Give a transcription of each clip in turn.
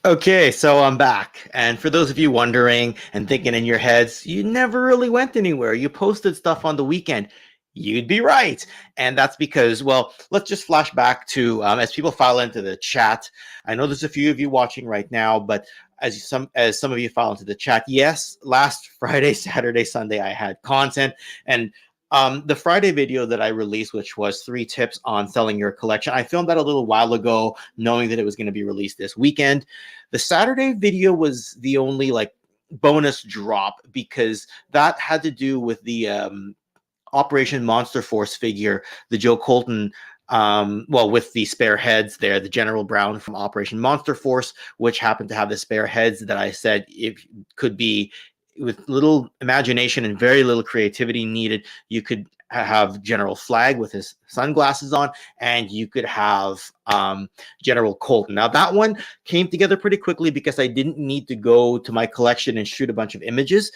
Okay, so I'm back. And for those of you wondering and thinking in your heads, you never really went anywhere. You posted stuff on the weekend. You'd be right. And that's because, well, let's just flash back to as people file into the chat. I know there's a few of you watching right now, but as some of you file into the chat, yes, last Friday, Saturday, Sunday, I had content. And the Friday video that I released, which was 3 tips on selling your collection, I filmed that a little while ago, knowing that it was going to be released this weekend. The Saturday video was the only like bonus drop because that had to do with the Operation Monster Force figure, the Joe Colton. Well, with the spare heads there, the General Brown from Operation Monster Force, which happened to have the spare heads that I said if could be with little imagination and very little creativity needed, you could have General Flag with his sunglasses on, and you could have General Colton. Now that one came together pretty quickly because I didn't need to go to my collection and shoot a bunch of images.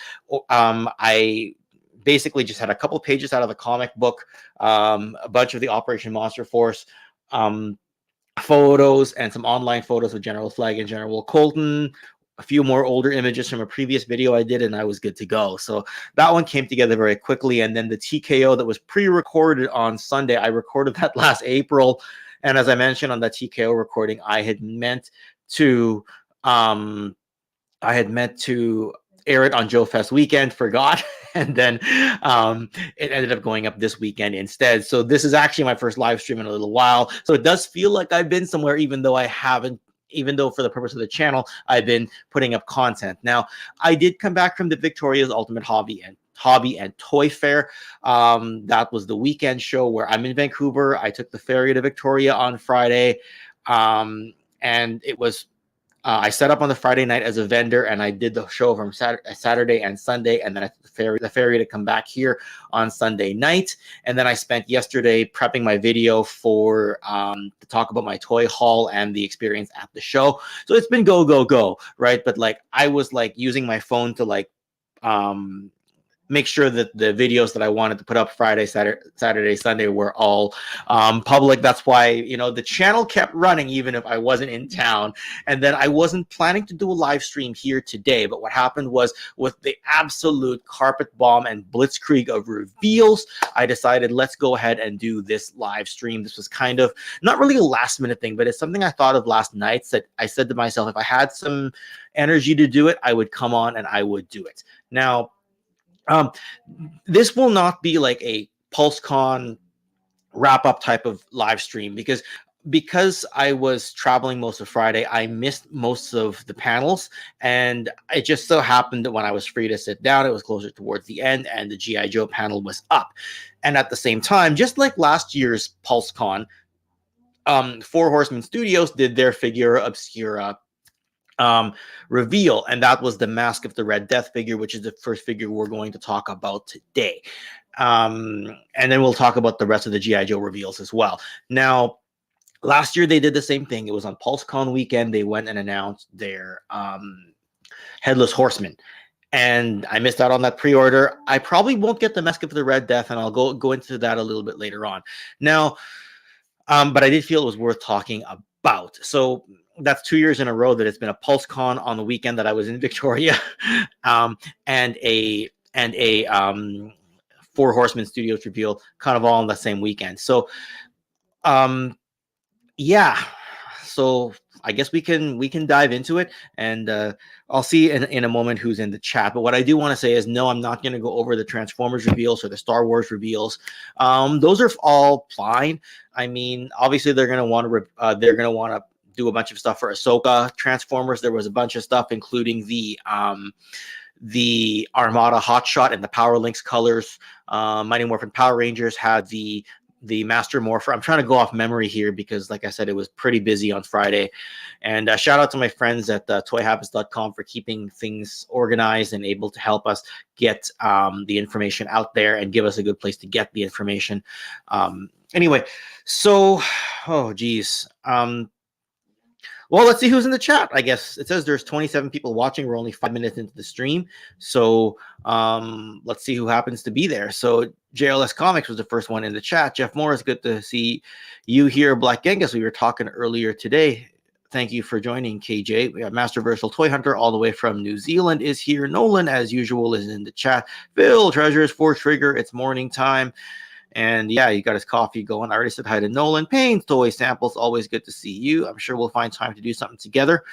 I basically just had a couple pages out of the comic book, a bunch of the Operation Monster Force photos, and some online photos of General Flag and General Colton, a few more older images from a previous video I did, and I was good to go. So that one came together very quickly. And then the TKO that was pre-recorded on Sunday, I recorded that last April. And as I mentioned on that TKO recording, I had meant to air it on Joe Fest weekend, forgot, and then it ended up going up this weekend instead. So this is actually my first live stream in a little while. So it does feel like I've been somewhere, even though I haven't. Even though for the purpose of the channel, I've been putting up content. Now, I did come back from the Victoria's Ultimate Hobby and Toy Fair. That was the weekend show where I'm in Vancouver. I took the ferry to Victoria on Friday, and it was I set up on the Friday night as a vendor, and I did the show from Saturday and Sunday, and then I took the ferry to come back here on Sunday night. And then I spent yesterday prepping my video for to talk about my toy haul and the experience at the show. So it's been go, right? But like I was like using my phone to like make sure that the videos that I wanted to put up Friday, Saturday, Sunday were all public. That's why, you know, the channel kept running even if I wasn't in town. And then I wasn't planning to do a live stream here today. But what happened was with the absolute carpet bomb and blitzkrieg of reveals, I decided let's go ahead and do this live stream. This was kind of not really a last minute thing, but it's something I thought of last night. That I said to myself, if I had some energy to do it, I would come on and I would do it. Now, this will not be like a PulseCon wrap-up type of live stream because I was traveling most of Friday, I missed most of the panels, and it just so happened that when I was free to sit down, it was closer towards the end, and the G.I. Joe panel was up. And at the same time, just like last year's PulseCon, 4 Horsemen Studios did their Figura Obscura reveal, and that was the Masque of the Red Death figure, which is the first figure we're going to talk about today. And then we'll talk about the rest of the G.I. Joe reveals as well. Now, last year they did the same thing. It was on PulseCon weekend. They went and announced their Headless Horseman, and I missed out on that pre-order. I probably won't get the Masque of the Red Death, and I'll go into that a little bit later on. Now, but I did feel it was worth talking about. So that's 2 years in a row that it's been a PulseCon on the weekend that I was in Victoria, and a 4 Horsemen Studios reveal, kind of all on the same weekend. So, yeah. So I guess we can dive into it, and I'll see in a moment who's in the chat. But what I do want to say is, no, I'm not going to go over the Transformers reveals or the Star Wars reveals. Those are all fine. I mean, obviously they're going to want to do a bunch of stuff for Ahsoka. Transformers, there was a bunch of stuff, including the Armada Hotshot and the Power Links colors. Mighty Morphin Power Rangers had the Master Morpher. I'm trying to go off memory here because, like I said, it was pretty busy on Friday. And shout out to my friends at toyhabits.com for keeping things organized and able to help us get the information out there and give us a good place to get the information. Anyway, so, oh, geez. Well, let's see who's in the chat. I guess it says there's 27 people watching. We're only 5 minutes into the stream. So let's see who happens to be there. So JLS Comics was the first one in the chat. Jeff Morris, good to see you here. Black Genghis, we were talking earlier today. thank you for joining, KJ. We have Master Versal Toy Hunter all the way from New Zealand is here. Nolan, as usual, is in the chat. Phil Treasures for Trigger. It's morning time. And yeah, you got his coffee going. I already said hi to Nolan. Payne Toy Samples, always good to see you. I'm sure we'll find time to do something together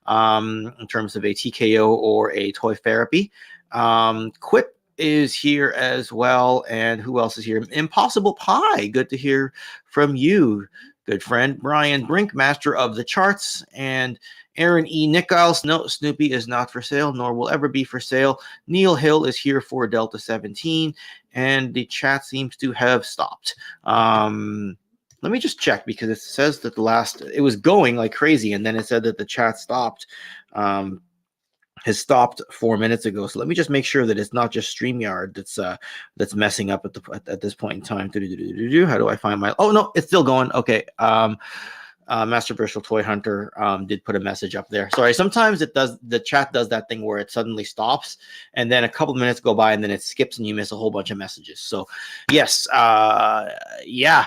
in terms of a TKO or a toy therapy. Quip is here as well. And who else is here? Impossible Pie, good to hear from you, good friend. Brian Brink, master of the charts. And Aaron E. Nichols, no, Snoopy is not for sale, nor will ever be for sale. Neil Hill is here for Delta 17, and the chat seems to have stopped. Let me just check, because it says that it was going like crazy, and then it said that the chat stopped. Has stopped 4 minutes ago. So let me just make sure that it's not just StreamYard that's messing up at this point in time. How do I find my? Oh no, it's still going. Okay. Master Versal Toy Hunter did put a message up there. Sorry, sometimes the chat does that thing where it suddenly stops, and then a couple of minutes go by, and then it skips, and you miss a whole bunch of messages. So yes, yeah.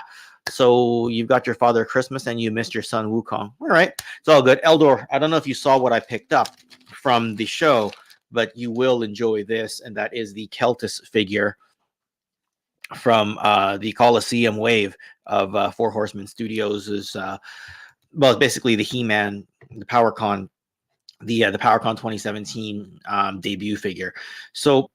So you've got your Father Christmas, and you missed your son Wukong. All right, it's all good. Eldor, I don't know if you saw what I picked up from the show, but you will enjoy this, and that is the Keltis figure from the Coliseum wave of Four Horsemen Studios. Is well, basically the He-Man, the PowerCon, the PowerCon 2017 debut figure. So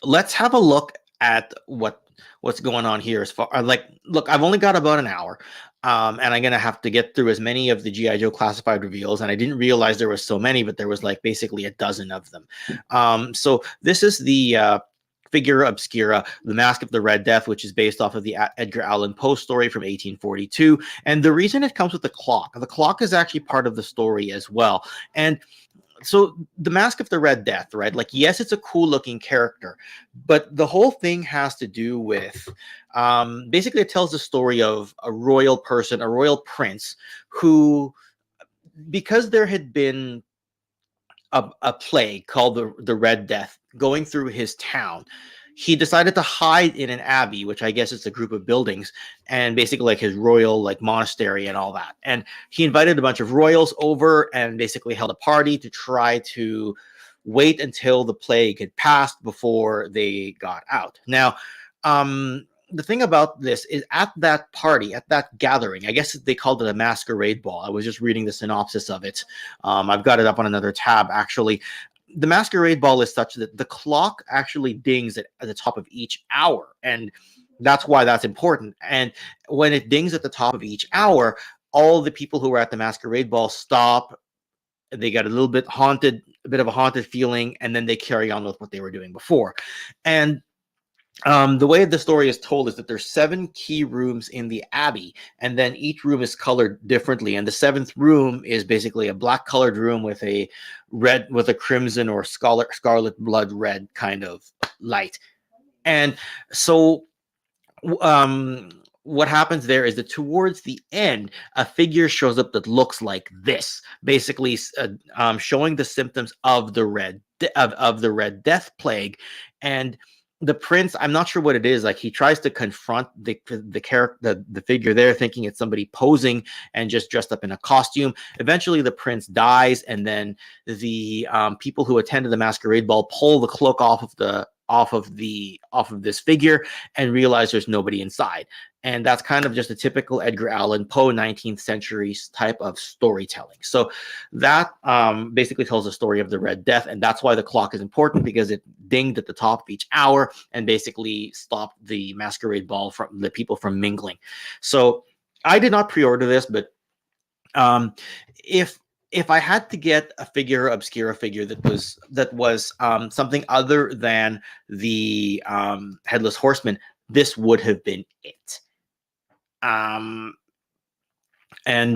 let's have a look at what's going on here. As far look, I've only got about an hour, and I'm gonna have to get through as many of the G.I. Joe classified reveals. And I didn't realize there was so many, but there was like basically a dozen of them. So this is the Figura Obscura, the Masque of the Red Death, which is based off of the Edgar Allan Poe story from 1842. And the reason it comes with the clock is actually part of the story as well. And so the Masque of the Red Death, right? Like, yes, it's a cool looking character, but the whole thing has to do with, basically it tells the story of a royal person, a royal prince who, because there had been a plague called the Red Death going through his town, he decided to hide in an abbey, which I guess is a group of buildings, and basically like his royal like monastery and all that. And he invited a bunch of royals over and basically held a party to try to wait until the plague had passed before they got out. Now, the thing about this is, at that party, at that gathering, I guess they called it a masquerade ball. I was just reading the synopsis of it. I've got it up on another tab, actually. The masquerade ball is such that the clock actually dings at the top of each hour, and that's why that's important. And when it dings at the top of each hour, all the people who were at the masquerade ball stop. They got a little bit haunted, a bit of a haunted feeling, and then they carry on with what they were doing before. And the way the story is told is that there's 7 key rooms in the abbey, and then each room is colored differently. And the 7th room is basically a black colored room with a crimson or scarlet blood red kind of light. And so what happens there is that towards the end, a figure shows up that looks like this, basically showing the symptoms of the Red Death plague. And the prince, I'm not sure what it is. Like, he tries to confront the character, the figure there, thinking it's somebody posing and just dressed up in a costume. Eventually, the prince dies, and then the people who attended the masquerade ball pull the cloak off of this figure and realize there's nobody inside. And that's kind of just a typical Edgar Allan Poe 19th century type of storytelling. So that basically tells the story of the Red Death, and that's why the clock is important, because it dinged at the top of each hour and basically stopped the masquerade ball from the people from mingling. So I did not pre-order this, but if I had to get a Figura Obscura figure that was something other than the Headless Horseman, this would have been it. And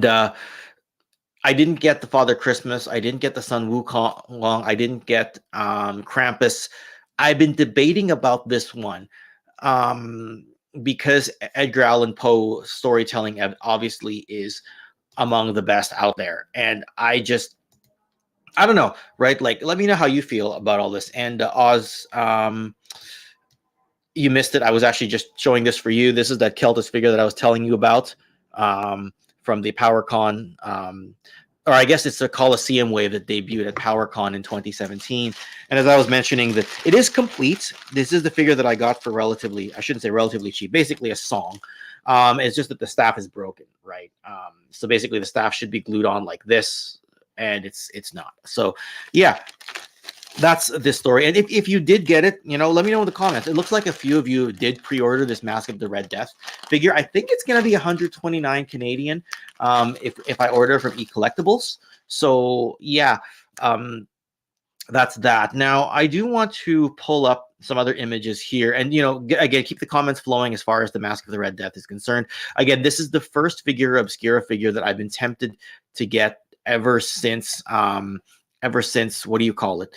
I didn't get the Father Christmas. I didn't get the Son Wukong. I didn't get Krampus. I've been debating about this one because Edgar Allan Poe storytelling obviously is among the best out there. And I don't know, right? Like, let me know how you feel about all this. And Oz, you missed it. I was actually just showing this for you. This is that Keltis figure that I was telling you about from the PowerCon, or I guess it's a Coliseum wave that debuted at PowerCon in 2017. And as I was mentioning, that it is complete. This is the figure that I got for relatively, I shouldn't say relatively cheap, basically a song. It's just that the staff is broken, right? So basically the staff should be glued on like this, and it's not. So yeah, that's this story. And if you did get it, let me know in the comments. It looks like a few of you did pre-order this Masque of the Red Death figure. I think it's going to be 129 Canadian if I order from eCollectibles. So yeah, that's that. Now I do want to pull up some other images here, and again, keep the comments flowing as far as the Masque of the Red Death is concerned. Again, this is the first Figura Obscura figure that I've been tempted to get ever since what do you call it?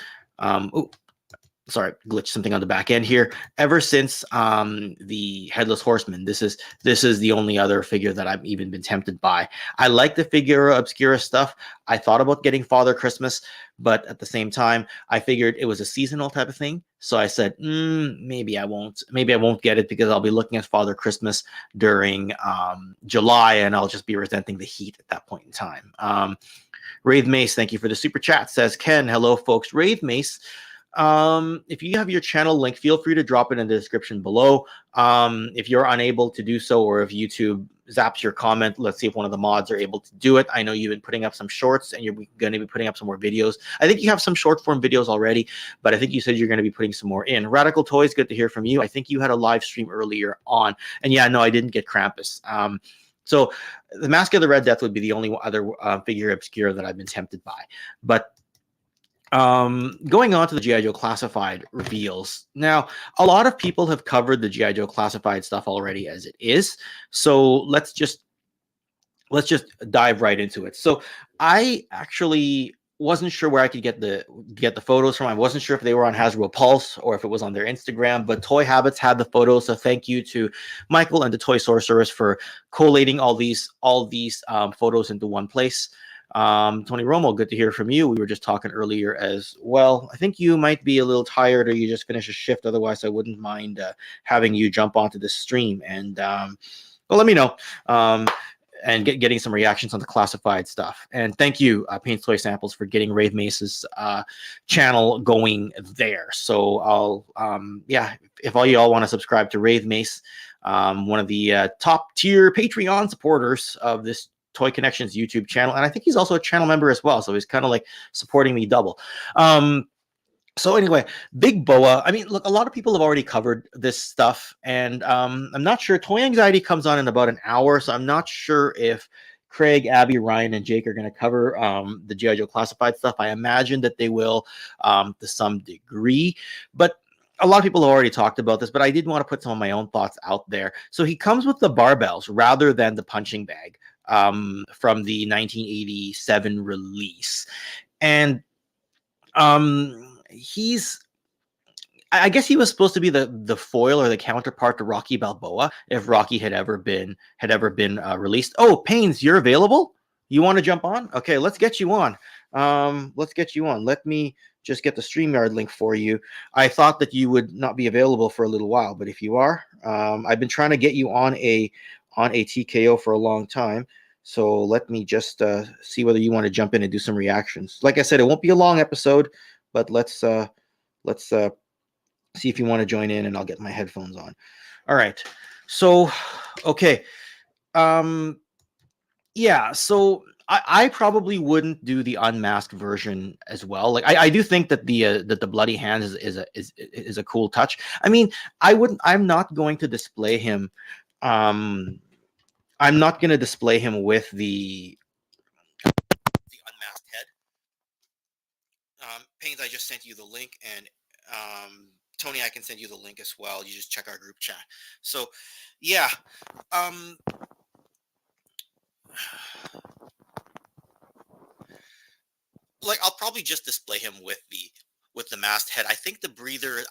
Sorry, glitched something on the back end here. Ever since the Headless Horseman, this is the only other figure that I've even been tempted by. I like the Figura Obscura stuff. I thought about getting Father Christmas, but at the same time, I figured it was a seasonal type of thing. So I said, maybe I won't get it, because I'll be looking at Father Christmas during July, and I'll just be resenting the heat at that point in time. Wraith Mace, thank you for the super chat. Says Ken, hello folks. Wraith Mace, if you have your channel link, feel free to drop it in the description below. If you're unable to do so, or if YouTube zaps your comment, let's see if one of the mods are able to do it. I know you've been putting up some shorts, and you're going to be putting up some more videos. I think you have some short form videos already, but I think you said you're going to be putting some more in. Radical Toys, good to hear from you. I think you had a live stream earlier on, and yeah, no, I didn't get Krampus. So the Masque of the Red Death would be the only other figure obscure that I've been tempted by. But going on to the G.I. Joe Classified reveals. Now, a lot of people have covered the G.I. Joe Classified stuff already as it is. So let's just dive right into it. So I actually wasn't sure where I could get the photos from. I wasn't sure if they were on Hasbro Pulse or if it was on their Instagram, but Toy Habits had the photos. So thank you to Michael and the Toy Sorceress for collating all these photos into one place. Tony Romo, good to hear from you. We were just talking earlier as well. I think you might be a little tired, or you just finished a shift. Otherwise, I wouldn't mind having you jump onto this stream and well, let me know. And getting some reactions on the classified stuff. And thank you, Paint Toy Samples, for getting Wraith Mace's channel going there. So I'll, yeah, if all y'all want to subscribe to Wraith Mace, one of the top tier Patreon supporters of this Toy Connections YouTube channel, and I think he's also a channel member as well. So he's kind of like supporting me double. So anyway, Big Boa. I mean, look, a lot of people have already covered this stuff, and I'm not sure. Toy Anxiety comes on in about an hour, so I'm not sure if Craig, Abby, Ryan, and Jake are going to cover the G.I. Joe Classified stuff. I imagine that they will to some degree, but a lot of people have already talked about this, but I did want to put some of my own thoughts out there. So he comes with the barbells rather than the punching bag from the 1987 release, and I guess he was supposed to be the foil or the counterpart to Rocky Balboa if Rocky had ever been released. Oh, Paynes, you're available? You want to jump on? Okay, let's get you on. Let me just get the StreamYard link for you. I thought that you would not be available for a little while, but if you are, I've been trying to get you on a TKO for a long time. So let me just see whether you want to jump in and do some reactions. Like I said, it won't be a long episode, but let's see if you want to join in, and I'll get my headphones on. All right. So, okay. Yeah. So I probably wouldn't do the unmasked version as well. Like I do think that the bloody hands is a cool touch. I mean, I'm not going to display him. I'm not going to display him with the unmasked head. Paynes, I just sent you the link, and Tony, I can send you the link as well. You just check our group chat. So, yeah. Like, I'll probably just display him with the masked head. I think the breather,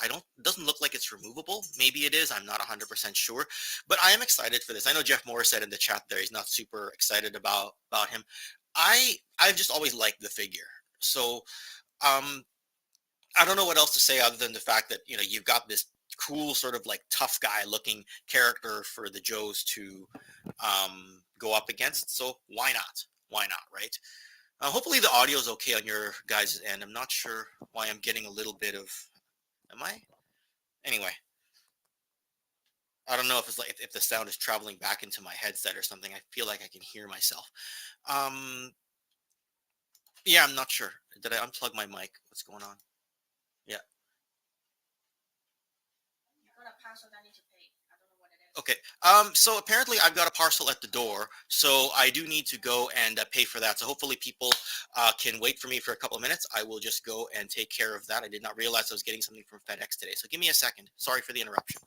doesn't look like it's removable. Maybe it is. I'm not 100% sure. But I am excited for this. I know Jeff Morris said in the chat there he's not super excited about him. I've just always liked the figure. So, I don't know what else to say other than the fact that, you've got this cool sort of like tough guy looking character for the Joes to go up against. So why not? Why not, right? Hopefully the audio is okay on your guys' end. I'm not sure why I'm getting a little bit of. Am I? Anyway, I don't know if it's like if the sound is traveling back into my headset or something. I feel like I can hear myself. Yeah, I'm not sure. Did I unplug my mic? What's going on? Yeah. You got a parcel I need to pay. I don't know what it is. Okay. So apparently I've got a parcel at the door, so I do need to go and pay for that. So hopefully people can wait for me for a couple of minutes. I will just go and take care of that. I did not realize I was getting something from FedEx today. So give me a second. Sorry for the interruption.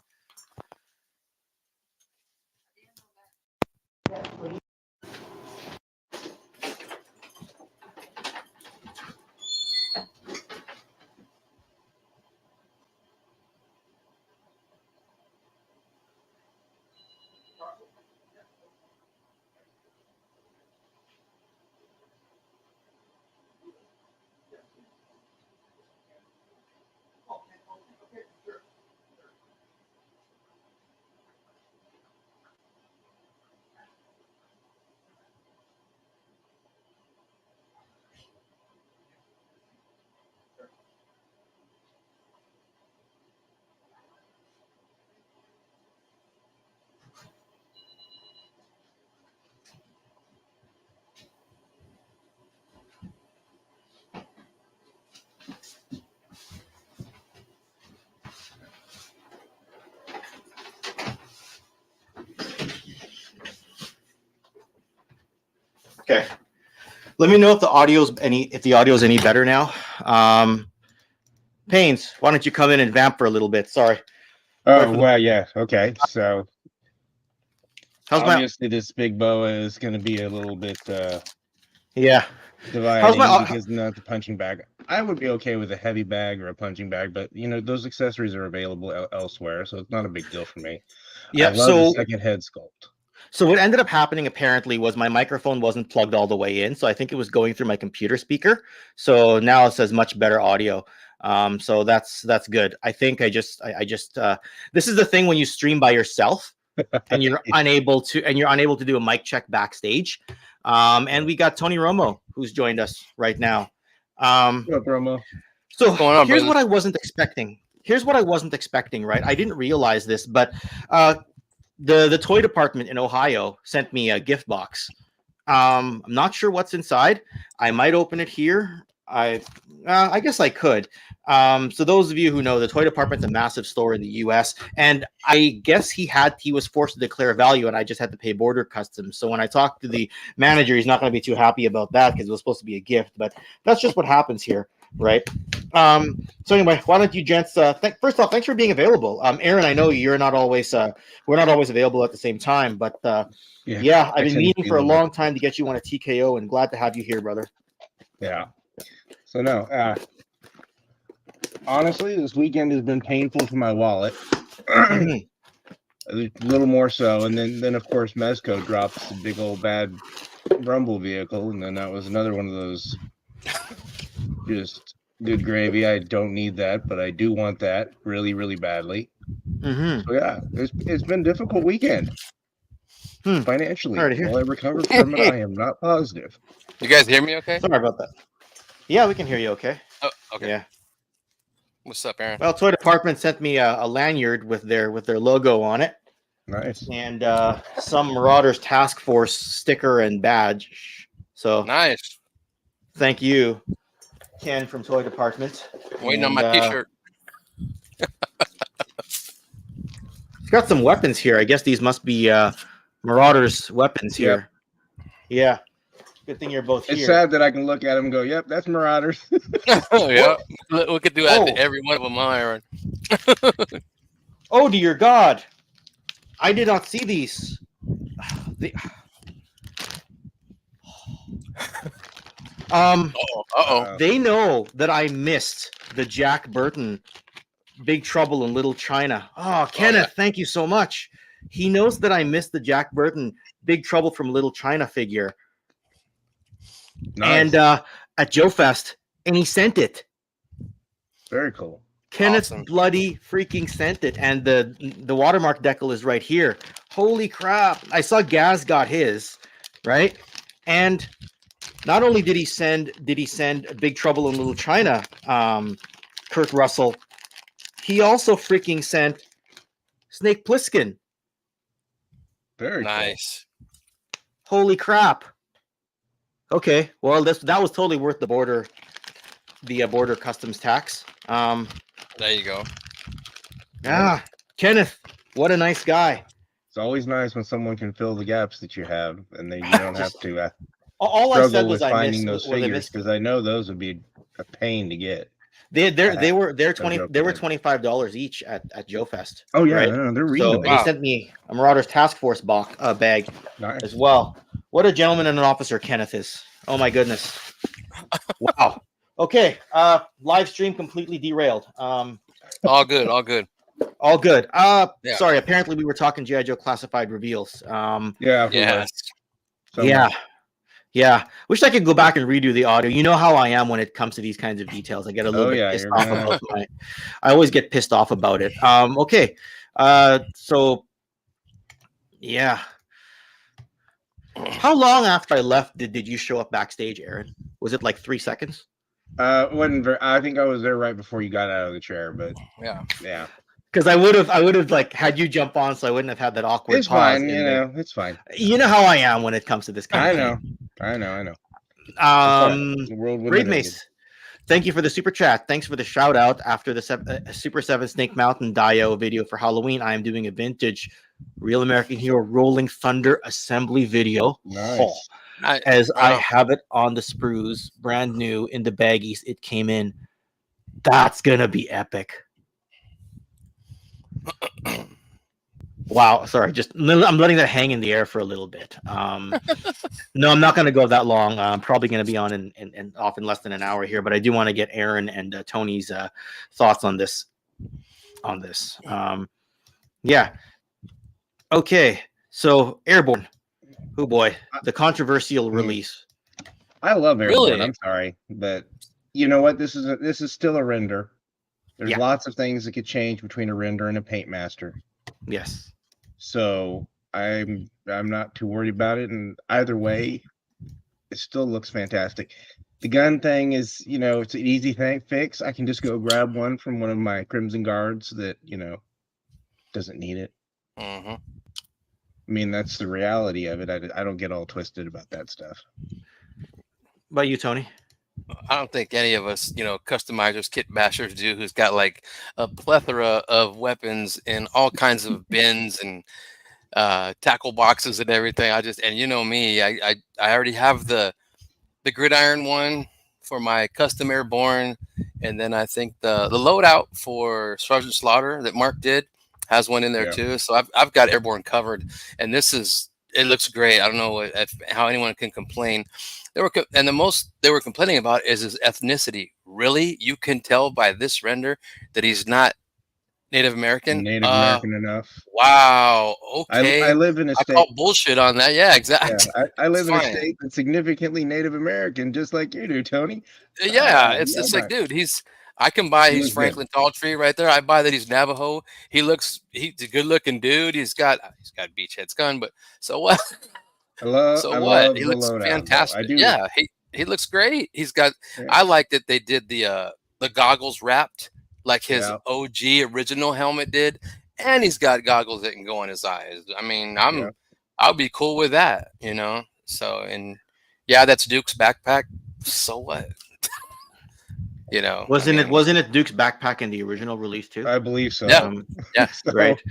Okay. Let me know if the audio's any better now. Paynes, why don't you come in and vamp for a little bit? Sorry. Oh, well, yeah. Okay. So obviously this Big Boa is going to be a little bit yeah. dividing because not the punching bag. I would be okay with a heavy bag or a punching bag, but those accessories are available elsewhere, so it's not a big deal for me. Yeah. I love the second head sculpt. So what ended up happening apparently was my microphone wasn't plugged all the way in, so I think it was going through my computer speaker. So now it says much better audio. So that's good. I think I just this is the thing when you stream by yourself and you're unable to do a mic check backstage. And we got Tony Romo who's joined us right now. What's up, Romo? So here's what I wasn't expecting. Right? I didn't realize this, but the toy department in Ohio sent me a gift box. I'm not sure what's inside. I might open it here. I guess I could. So those of you who know, the toy department's a massive store in the US, and I guess he was forced to declare value, and I just had to pay border customs. So when I talked to the manager, he's not going to be too happy about that because it was supposed to be a gift, but that's just what happens here, right? So anyway, why don't you gents first off, thanks for being available. Aaron, I know we're not always available at the same time, but yeah, I've been meaning for a long time to get you on a TKO, and glad to have you here, brother. Yeah. So no, honestly, this weekend has been painful for my wallet. A little more so, and then of course Mezco drops a big old bad Rumble vehicle, and then that was another one of those just good gravy. I don't need that, but I do want that really, really badly. So yeah, it's been a difficult weekend financially. Will I recover from it? I am not positive. You guys hear me okay? Sorry about that. Yeah, we can hear you okay. Oh, okay. Yeah. What's up, Aaron? Well, Toy Department sent me a lanyard with their logo on it. Nice. And some Marauders Task Force sticker and badge. So nice. Thank you, Ken from Toy Department. Waiting on my t-shirt. It's got some weapons here. I guess these must be Marauders weapons here. Yeah. Good thing you're both here. It's sad that I can look at them and go, yep, that's Marauders. Oh, yeah. We could do that to every one of them, Aaron. Oh, dear God. I did not see these. They know that I missed the Jack Burton Big Trouble in Little China. Oh, Kenneth, thank you so much. He knows that I missed the Jack Burton Big Trouble from Little China figure. Nice. And at Joe Fest, and he sent it. Very cool. Kenneth Awesome. bloody freaking sent it, and the watermark decal is right here. Holy crap! I saw Gaz got his, right? And not only did he send Big Trouble in Little China, Kurt Russell, he also freaking sent Snake Plissken. Very Nice. Holy crap! Okay, well that was totally worth the border customs tax. There you go. Ah, Kenneth, what a nice guy. It's always nice when someone can fill the gaps that you have, and then you don't have to All I said struggle was with I finding missed those was I figures, missed. because I know those would be a pain to get. They were joking. $25 each at Joe Fest. Oh yeah, right? no, they're So reasonable. and he sent me a Marauders Task Force bag Nice. as well. What a gentleman and an officer Kenneth is. Oh my goodness. Wow. Okay. Live stream completely derailed. All good. All good. All good. Yeah. Sorry. Apparently we were talking G.I. Joe classified reveals. Yeah. Yes. Yeah. Wish I could go back and redo the audio. You know how I am when it comes to these kinds of details. I get a little bit pissed off about it. I always get pissed off about it. Okay. So yeah. How long after I left did you show up backstage, Aaron? Was it like 3 seconds? I think I was there right before you got out of the chair, but Yeah. Because I would have like had you jump on, so I wouldn't have had that awkward. It's pause fine. It's fine. You know how I am when it comes to this kind of thing. I know. The world Great Mace, thank you for the super chat. Thanks for the shout out after the Super 7 Snake Mountain Dio video for Halloween. I am doing a vintage Real American Hero Rolling Thunder assembly video. Nice. I have it on the sprues, brand new in the baggies. It came in. That's gonna be epic. Wow, sorry, I'm letting that hang in the air for a little bit. No, I'm not going to go that long. I'm probably going to be on and off in less than an hour here, but I do want to get Aaron and Tony's thoughts on this. Yeah. Okay, so Airborne. Oh boy, the controversial release. I love Airborne. Really? I'm sorry, but you know what? This is still a render. There's lots of things that could change between a render and a paint master. Yes. So I'm not too worried about it, and either way, it still looks fantastic. The gun thing is, it's an easy fix. I can just go grab one from one of my Crimson Guards that doesn't need it. Mm-hmm. I mean, that's the reality of it. I don't get all twisted about that stuff. About you, Tony? I don't think any of us, customizers, kit bashers do, who's got like a plethora of weapons in all kinds of bins and tackle boxes and everything. And you know me, I already have the gridiron one for my custom Airborne, and then I think the loadout for Sergeant Slaughter that Mark did has one in there too. So I've got Airborne covered, and it looks great. I don't know how anyone can complain. The most they were complaining about is his ethnicity. Really, you can tell by this render that he's not Native American. Native American enough. Wow. Okay. I live in a state. I call bullshit on that. Yeah, exactly. Yeah, I live in a state that's significantly Native American, just like you do, Tony. Yeah, it's like, dude, I can buy he's Franklin Talltree right there. I buy that he's Navajo. He's a good looking dude. He's got Beachhead's gun, but so what? He looks fantastic. Yeah, he looks great. He's got. Yeah. I like that they did the goggles wrapped like his OG original helmet did, and he's got goggles that can go in his eyes. I mean, I'll be cool with that, So that's Duke's backpack. So what? Wasn't it Duke's backpack in the original release too? I believe so. Yeah, right.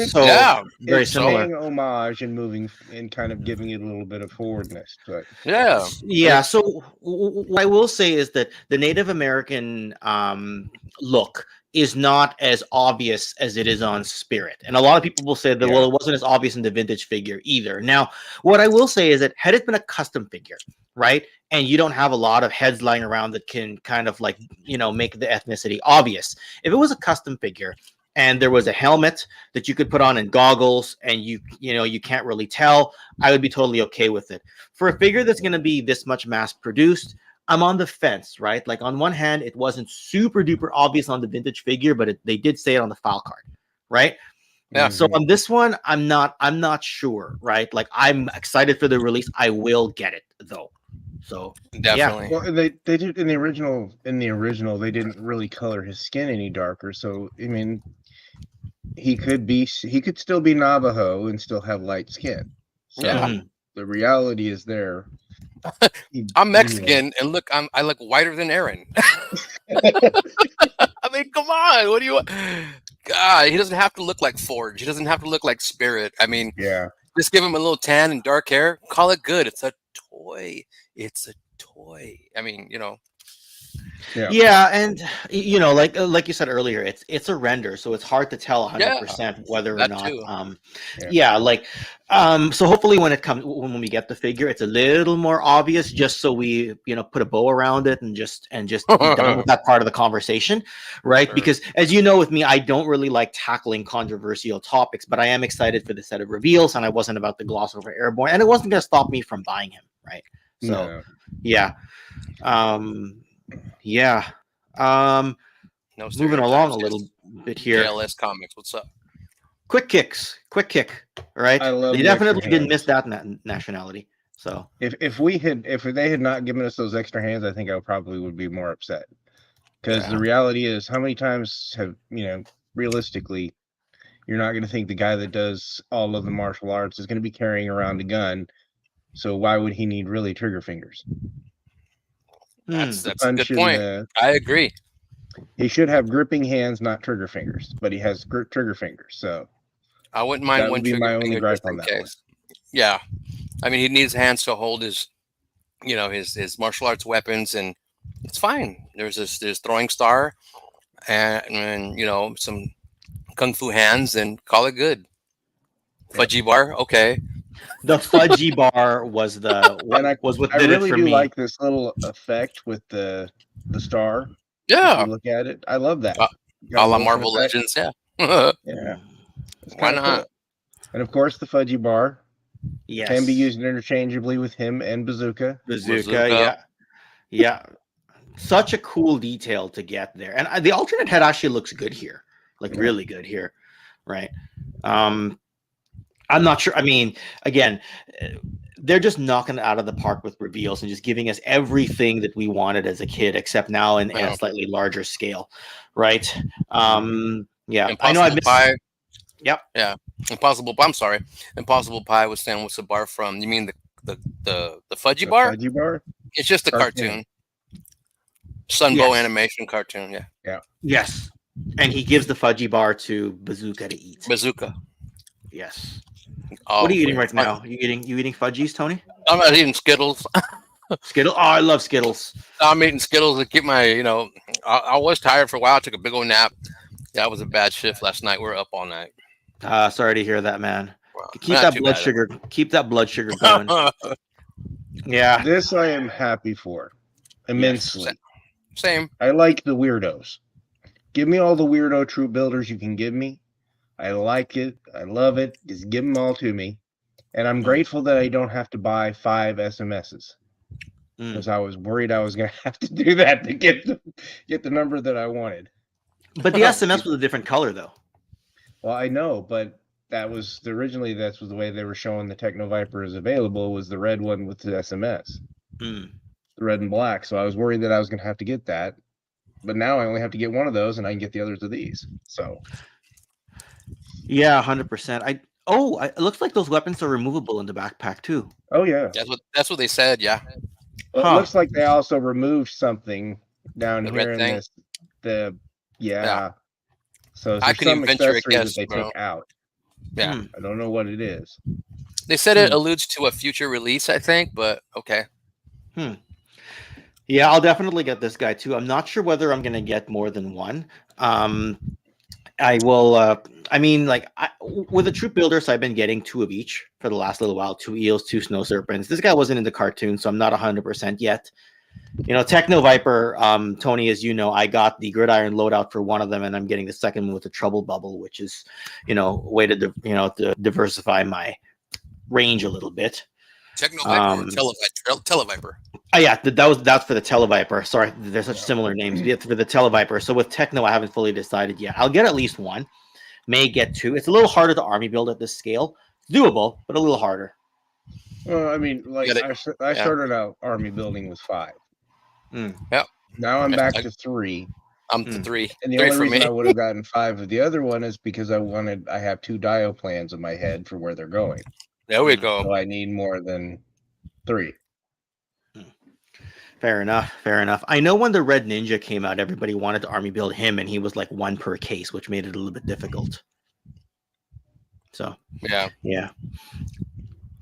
So very similar. Paying homage and moving and kind of giving it a little bit of forwardness. But So what I will say is that the Native American look is not as obvious as it is on Spirit, and a lot of people will say that it wasn't as obvious in the vintage figure either. Now, what I will say is that had it been a custom figure, right? And you don't have a lot of heads lying around that can kind of like, make the ethnicity obvious. If it was a custom figure and there was a helmet that you could put on and goggles and you can't really tell, I would be totally okay with it. For a figure that's going to be this much mass produced, I'm on the fence, right? Like on one hand, it wasn't super duper obvious on the vintage figure, but they did say it on the file card, right? Yeah. So on this one, I'm not sure, right? Like I'm excited for the release. I will get it though. So Definitely. Well, they did in the original. In the original, they didn't really color his skin any darker. So I mean, he could still be Navajo and still have light skin. So Yeah. the reality is there. I'm Mexican, and look, I look whiter than Aaron. I mean, come on, what do you want? God, he doesn't have to look like Forge. He doesn't have to look like Spirit. I mean, Yeah. just give him a little tan and dark hair. Call it good. It's a toy. It's a toy. I mean, you know. Yeah, and you know, like you said earlier, it's a render, so it's hard to tell 100% whether or that not. too. So hopefully when we get the figure, it's a little more obvious, just so we put a bow around it and just be done with that part of the conversation, right? Sure. Because as you know, with me, I don't really like tackling controversial topics, but I am excited for the set of reveals, and I wasn't about to gloss over Airborne, and it wasn't going to stop me from buying him, right? So No. No Moving along a stereotypes, little just bit here. JLS Comics. What's up? Quick kick, right? I love They the definitely extra didn't hands. miss that nationality. So If they had not given us those extra hands, I think I probably would be more upset. Because Yeah. the reality is, how many times have realistically, you're not going to think the guy that does all of the martial arts is going to be carrying around a gun. So why would he need really trigger fingers? That's a punch good in point. I agree. He should have gripping hands, not trigger fingers, but he has trigger fingers. So I wouldn't mind that one would be trigger my only finger gripe just on in that one. case. Yeah, I mean, he needs hands to hold his, his martial arts weapons, and it's fine. There's throwing star, and some kung fu hands, and call it good. Fudgy bar, okay. The fudgy bar was what I did really it for do me. like this little effect with the star. Yeah, If you look at it, I love that. a la Marvel Legends. Yeah, Yeah, it's why kinda not? cool. And of course, the fudgy bar Yes. can be used interchangeably with him and Bazooka. Bazooka. Yeah. Such a cool detail to get there, and the alternate head actually looks good here, like really good here, right? I'm not sure. I mean, again, they're just knocking it out of the park with reveals and just giving us everything that we wanted as a kid, except now in a slightly larger scale, right? Yeah, Impossible I know. I missed. Pie. Yep. Yeah, Impossible. I'm sorry. Impossible Pie was saying, "What's the bar from?" You mean the fudgy bar? Fudgy bar. It's just a cartoon. Sunbow animation cartoon. Yeah. Yes. And he gives the fudgy bar to Bazooka to eat. Bazooka. Yes. Oh, what are you eating right now? You eating fudgies, Tony? I'm not eating Skittles. Skittles. Oh, I love Skittles. I'm eating Skittles to keep my, I was tired for a while. I took a big old nap. Yeah, it was a bad shift last night. We were up all night. Sorry to hear that, man. Well, keep that blood sugar going. Yeah. This I am happy for immensely. Yes. Same. I like the weirdos. Give me all the weirdo troop builders you can give me. I like it. I love it. Just give them all to me. And I'm grateful that I don't have to buy 5 SMSs. Because I was worried I was going to have to do that to get the number that I wanted. But the SMS was a different color, though. Well, I know, but originally that's the way they were showing the Techno-Viper is available, was the red one with the SMS. The red and black. So I was worried that I was going to have to get that. But now I only have to get one of those, and I can get the others of these. So, yeah, 100%. It looks like those weapons are removable in the backpack too. Oh yeah, that's what they said. Yeah. Well, it looks like they also removed something down the here in thing? this. Yeah. So I there's couldn't some venture a accessory guess, that they bro. took out. Yeah. I don't know what it is. They said it alludes to a future release, I think, but okay. Yeah, I'll definitely get this guy too. I'm not sure whether I'm going to get more than one. I will. I mean, with the troop builders, I've been getting 2 of each for the last little while. 2 eels, 2 snow serpents. This guy wasn't in the cartoon, so I'm not 100% yet. Techno-Viper, Tony, as you know, I got the gridiron loadout for one of them, and I'm getting the second one with the trouble bubble, which is, a way to to diversify my range a little bit. Techno-Viper or Televiper? Oh yeah, that's for the Televiper. Sorry, they're such similar names. Yeah, for the Televiper. So with Techno, I haven't fully decided yet. I'll get at least one. May get two. It's a little harder to army build at this scale. It's doable, but a little harder. Well, I mean, like I started out army building with 5. Yep. Now I'm back to 3. I'm to 3. And the 3 only for reason me. I would have gotten 5 of the other one is because I have 2 dio plans in my head for where they're going. There we go. So I need more than 3. Fair enough. Fair enough. I know when the Red Ninja came out, everybody wanted to army build him, and he was like 1 per case, which made it a little bit difficult. So yeah.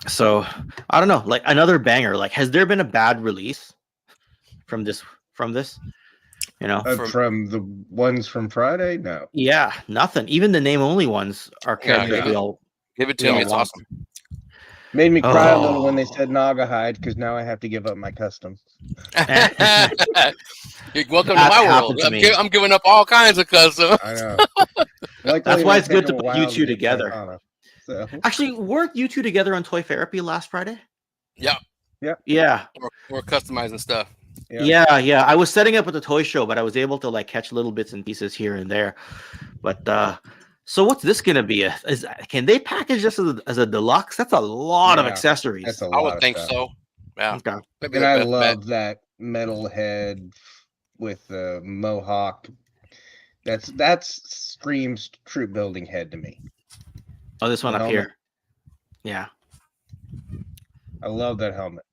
So I don't know, like another banger. Like, has there been a bad release from this? You know, from the ones from Friday? No. Yeah, nothing. Even the name only ones are characters we all give it to me. It's awesome. Made me cry a little when they said Naga hide, because now I have to give up my custom. Welcome to my world. I'm giving up all kinds of custom. I know. That's why it's good to put you two to together. So. Actually, weren't you two together on Toy Therapy last Friday? Yeah. We're customizing stuff. Yeah. I was setting up at the toy show, but I was able to like catch little bits and pieces here and there. But so what's this gonna be? Can they package this as a deluxe? That's a lot of accessories. That's a lot I would think so. Yeah. Okay. And I love that metal head with the mohawk. That screams troop building head to me. Oh, this one up here. Yeah. I love that helmet.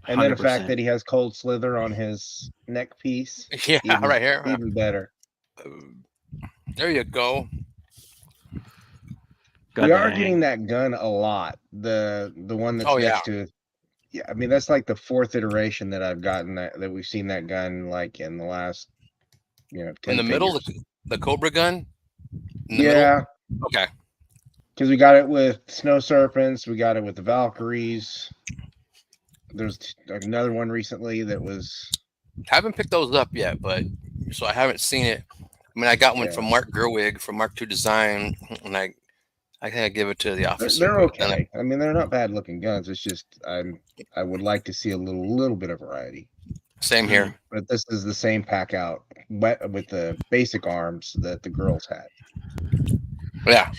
And 100%. Then the fact that he has cold slither on his neck piece. Yeah, right here. Even better. There you go. We are getting that gun a lot. The one that's next to. Yeah, I mean that's like the 4th iteration that I've gotten that we've seen that gun like in the last 10 in the middle, the Cobra gun. Yeah. Middle? Okay. Because we got it with Snow Serpents, we got it with the Valkyries. There's another one recently that was. Haven't picked those up yet, but so I haven't seen it. I mean, I got one from Mark Gerwig from Mark II Design, and I gotta give it to the officer. They're okay. I mean, they're not bad looking guns. It's just I would like to see a little bit of variety. Same here. But this is the same pack out with the basic arms that the girls had. Yeah.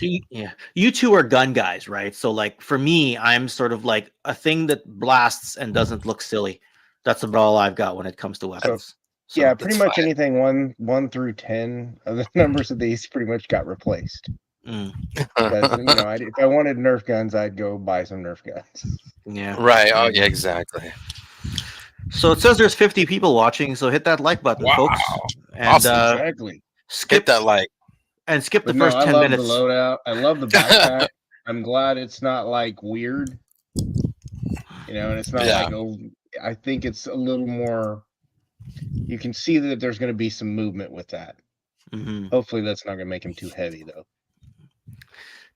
You two are gun guys, right? So like for me, I'm sort of like a thing that blasts and doesn't look silly. That's about all I've got when it comes to weapons. So yeah, pretty much anything 1 through 10 of the numbers of these pretty much got replaced. Because, if I wanted Nerf guns, I'd go buy some Nerf guns. Yeah. Right. Oh yeah, exactly. So it says there's 50 people watching, so hit that like button, folks. And awesome. Exactly. Skip that like. And skip the first 10 minutes. I love the loadout. I love the backpack. I'm glad it's not like weird. And it's not like I think it's a little more. You can see that there's going to be some movement with that. Mm-hmm. Hopefully, that's not going to make him too heavy, though.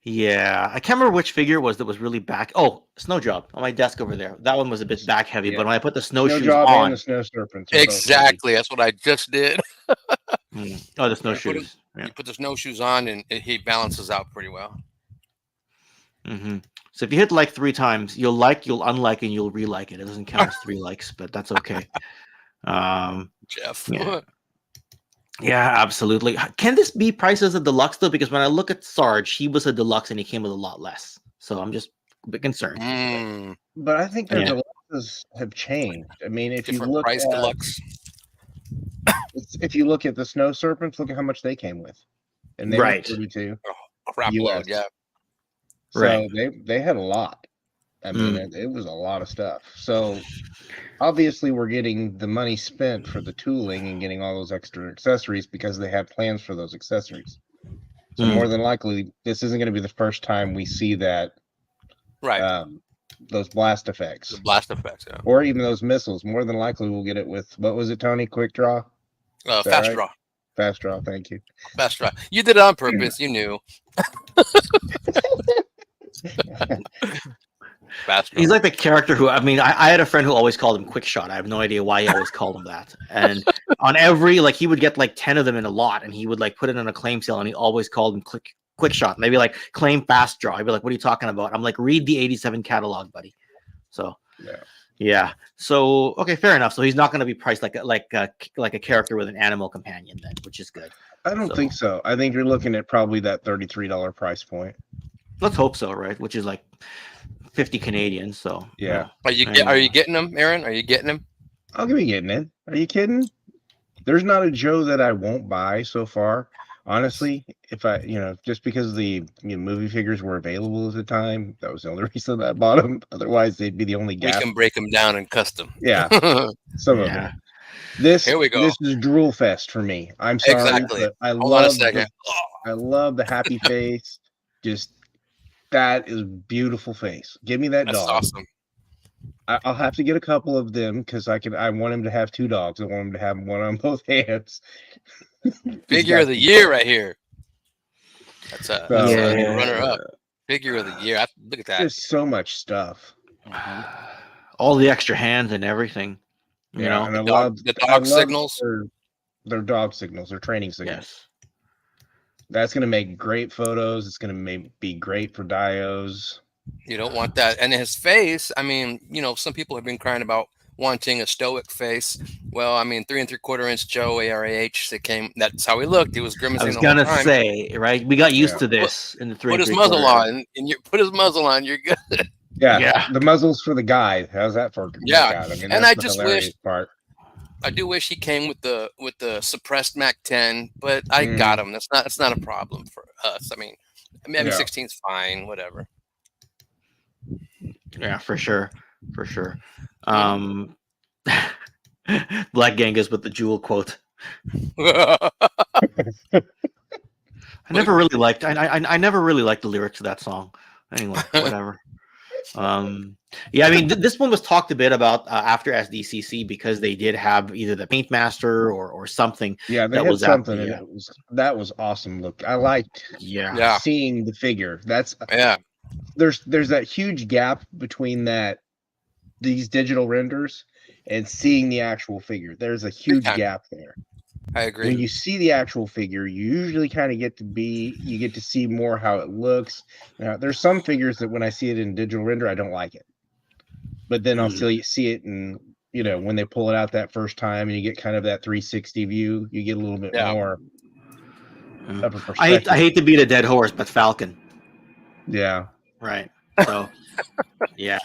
Yeah, I can't remember which figure it was that was really back. Oh, Snow Job on my desk over there. That one was a bit back heavy, but when I put the snowshoes on, and the Snow Serpents. Exactly, that's what I just did. Oh, the snowshoes. You put the snowshoes on, and he balances out pretty well. Mm-hmm. So if you hit like 3 times, you'll unlike, and you'll re-like it. It doesn't count as 3 likes, but that's okay. Jeff. Yeah, absolutely. Can this be priced as a deluxe though? Because when I look at Sarge, he was a deluxe and he came with a lot less. So I'm just a bit concerned. But I think their deluxes have changed. I mean, if you look price deluxe. If you look at the Snow Serpents, look at how much they came with. And they were 32. Oh, crap load, yeah. So they had a lot. I mean, it was a lot of stuff. So obviously we're getting the money spent for the tooling and getting all those extra accessories because they have plans for those accessories. So more than likely, this isn't going to be the first time we see that. Right. Those blast effects. The blast effects, yeah. Or even those missiles. More than likely, we'll get it with, what was it, Tony? Quick draw? Fast draw. Fast draw, thank you. Fast draw. You did it on purpose. You knew. He's like the character who, I mean, I had a friend who always called him Quick Shot. I have no idea why he always called him that. And on every, like, he would get like 10 of them in a lot, and he would like put it on a claim sale, and he always called him Quick Shot. Maybe like claim fast draw. He'd be like, "What are you talking about?" I'm like, "Read the '87 catalog, buddy." So Yeah. yeah. So okay, fair enough. So he's not going to be priced like a character with an animal companion then, which is good. I don't think so. I think you're looking at probably that $33 price point. Let's hope so, right? Which is like 50 Canadian. So Yeah. Are you getting them, Aaron? Are you getting them? I'll be getting it. Are you kidding? There's not a Joe that I won't buy so far. Honestly, if I, just because the movie figures were available at the time, that was the only reason I bought them. Otherwise, they'd be the only gap. We can break them down and custom. Yeah, some of them. Here we go. This is drool fest for me. I'm sorry, but I love the happy face. Just that is beautiful face. Give me that dog. That's awesome. I'll have to get a couple of them because I want him to have 2 dogs. I want him to have one on both hands. Figure of the year right here. That's a runner up. Figure of the year. Look at that. There's so much stuff. All the extra hands and everything. You know, and the dog signals. Their dog signals. Their training signals. Yes. That's going to make great photos. It's going to be great for dios. You don't want that. And his face, I mean, some people have been crying about wanting a stoic face. Well, I mean, 3 3/4 inch Joe ARAH. That's how he looked. He was grimacing. I was gonna say, right? We got used to this in the 3 3/4. Put his muzzle on, and you put his muzzle on. You're good. Yeah. The muzzle's for the guy. How's that for? Yeah. I mean, and I just wish. I do wish he came with the suppressed Mac 10, but I got him. It's not a problem for us. I mean, M16's fine. Whatever. Yeah, for sure. Black Genghis with the jewel quote. I never really liked the lyrics to that song. Anyway, whatever. Yeah, I mean, this one was talked a bit about after SDCC because they did have either the Paint Master or something. Yeah, they had something, and that was awesome. Look, I liked seeing the figure. There's that huge gap between these digital renders and seeing the actual figure. There's a huge gap there. I agree. When you see the actual figure, you usually kind of get to see more how it looks. Now, there's some figures that when I see it in digital render, I don't like it. But then I'll still see it, and when they pull it out that first time, and you get kind of that 360 view, you get a little bit more of a perspective. I hate to beat a dead horse, but Falcon. Yeah. Right. So, yeah.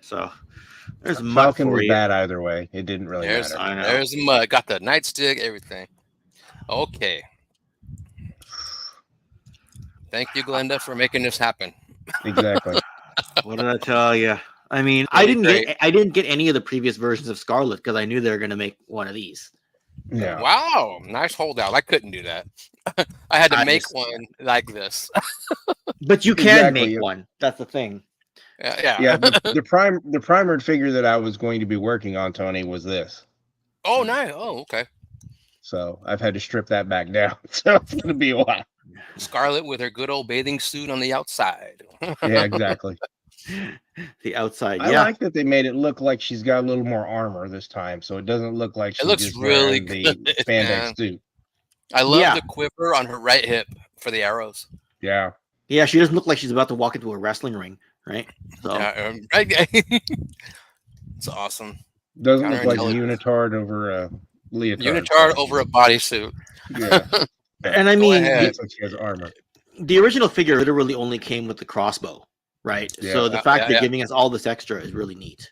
So, there's Falcon was bad either way. It didn't really matter. There's the mud. Got the nightstick, everything. Okay. Thank you, Glenda, for making this happen. Exactly. What did I tell you? I mean, I didn't get any of the previous versions of Scarlet because I knew they were going to make one of these. Yeah. Wow. Nice holdout. I couldn't do that. I had to make one like this. But you can make one. That's the thing. Yeah. The primered figure that I was going to be working on, Tony, was this. Oh, nice. Oh, okay. So I've had to strip that back down. So it's going to be a while. Scarlet with her good old bathing suit on the outside. Yeah, exactly. The outside. I like that they made it look like she's got a little more armor this time, so it doesn't look like she's looks really good, the spandex suit. I love the quiver on her right hip for the arrows. Yeah. Yeah, she doesn't look like she's about to walk into a wrestling ring, right? So it's awesome. Doesn't look like a unitard over a leotard. Unitard over a bodysuit. Yeah. And I mean, she has armor. The original figure literally only came with the crossbow, right? Yeah. So the fact they're giving us all this extra is really neat.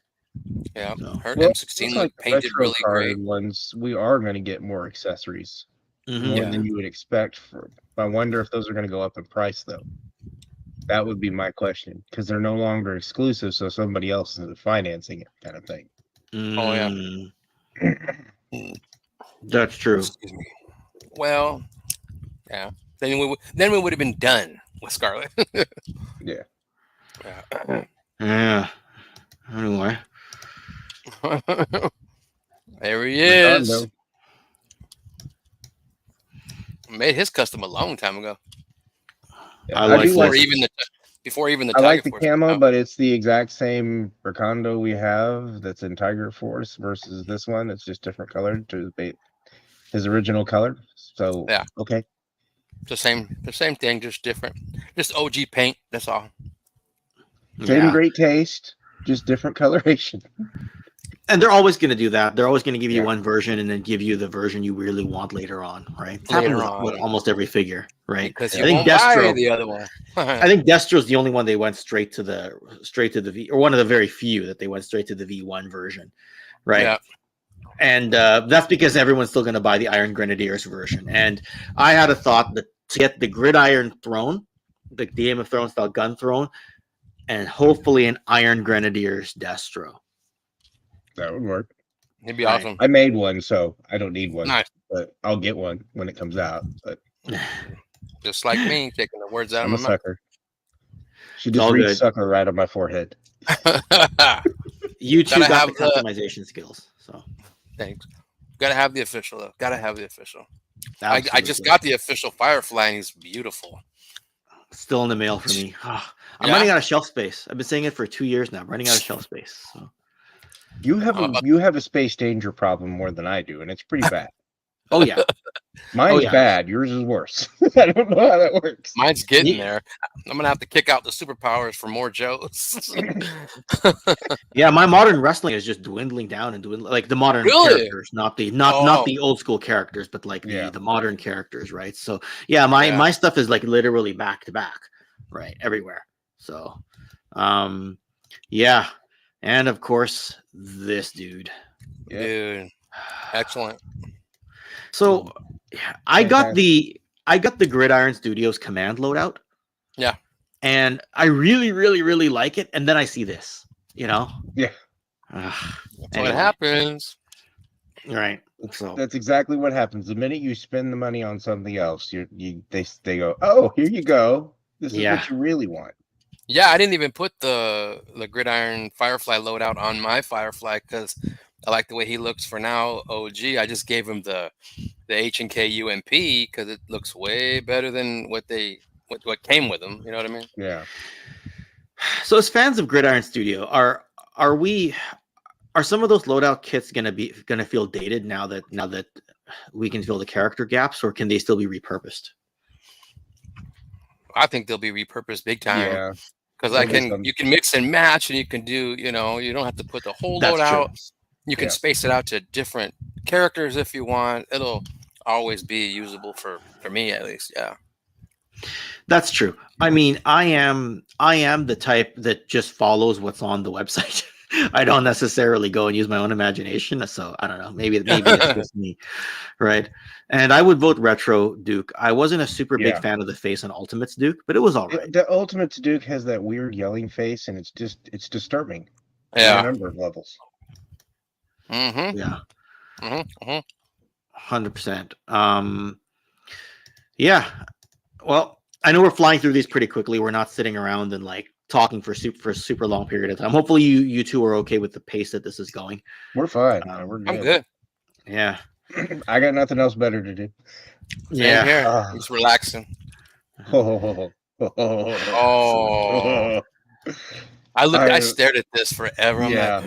Yeah, her M16 look painted really great. Ones, we are going to get more accessories, more than you would expect. I wonder if those are going to go up in price, though. That would be my question, because they're no longer exclusive, so somebody else is financing it, kind of thing. Oh yeah, that's true. Excuse me. Well, yeah. Then we would have been done with Scarlet. Yeah. Yeah. Anyway. There he is. Made his custom a long time ago. Yeah, before even the I like Tiger the Force camo, but it's the exact same Recondo we have that's in Tiger Force versus this one. It's just different color to his original color. So yeah, okay. The same thing, just different. Just OG paint. That's all. Same great taste, just different coloration. And they're always going to do that. They're always going to give you Yeah. one version and then give you the version you really want later on, right? It's Later happened with on. almost every figure, right? Because I you think won't buy Destro, the other one. I think Destro's the only one they went straight to the V, or one of the very few that they went straight to the V1 version, right? Yeah. And that's because everyone's still going to buy the Iron Grenadiers version. And I had a thought that to get the Gridiron throne, the Game of Thrones style gun throne, and hopefully an Iron Grenadiers Destro. That would work. It'd be Right. awesome. I made one, so I don't need one. Nice. But I'll get one when it comes out. But Just like me, taking the words out I'm a of my sucker. She It's just all reads good. sucker right on my forehead. mouth. You two Gotta got have the the- customization skills, so Thanks. Gotta have the official though. Gotta have the official. I just absolutely. got the official Firefly and he's beautiful. Still in the mail for me. I'm Yeah? running out of shelf space. I've been saying it for 2 years now. I'm running out of shelf space. So. You have a space danger problem more than I do, and it's pretty bad. Oh yeah, Mine's yeah. bad. Yours is worse. I don't know how that works. Mine's getting Yeah. there. I'm gonna have to kick out the superpowers for more Joes. yeah. My modern wrestling is just dwindling down and dwindling. Like the modern Really? characters, not the old school characters, but like the modern characters, right? So yeah, my stuff is like literally back to back, right, everywhere. So, yeah, and of course this dude. Dude, excellent. So I got the Gridiron Studios command loadout. Yeah. And I really, really, really like it. And then I see this, you know? Yeah. That's Anyway. what happens. Right. So That's exactly what happens. The minute you spend the money on something else, they go, oh, here you go. This is what you really want. Yeah, I didn't even put the Gridiron Firefly loadout on my Firefly because I like the way he looks for now. OG, I just gave him the H&K UMP because it looks way better than what came with him. You know what I mean? Yeah. So as fans of Gridiron Studio, are some of those loadout kits gonna feel dated now that we can fill the character gaps, or can they still be repurposed? I think they'll be repurposed big time. Yeah. Because you can mix and match, and you can do, you don't have to put the whole That's loadout. true. You can space it out to different characters if you want. It'll always be usable for me at least. Yeah. That's true. I mean, I am the type that just follows what's on the website. I don't necessarily go and use my own imagination. So I don't know. Maybe it's just me, right? And I would vote retro Duke. I wasn't a super big fan of the face on Ultimates Duke, but it was all right. The Ultimates Duke has that weird yelling face, and it's disturbing. Yeah. On a number of levels. Mm-hmm. Yeah. Mm-hmm. 100%. Yeah. Well, I know we're flying through these pretty quickly. We're not sitting around and like talking for a super long period of time. Hopefully you two are okay with the pace that this is going. We're fine. We're good. I'm good. Yeah. I got nothing else better to do. Same here. Just relaxing. Oh. I stared at this forever. I'm Yeah.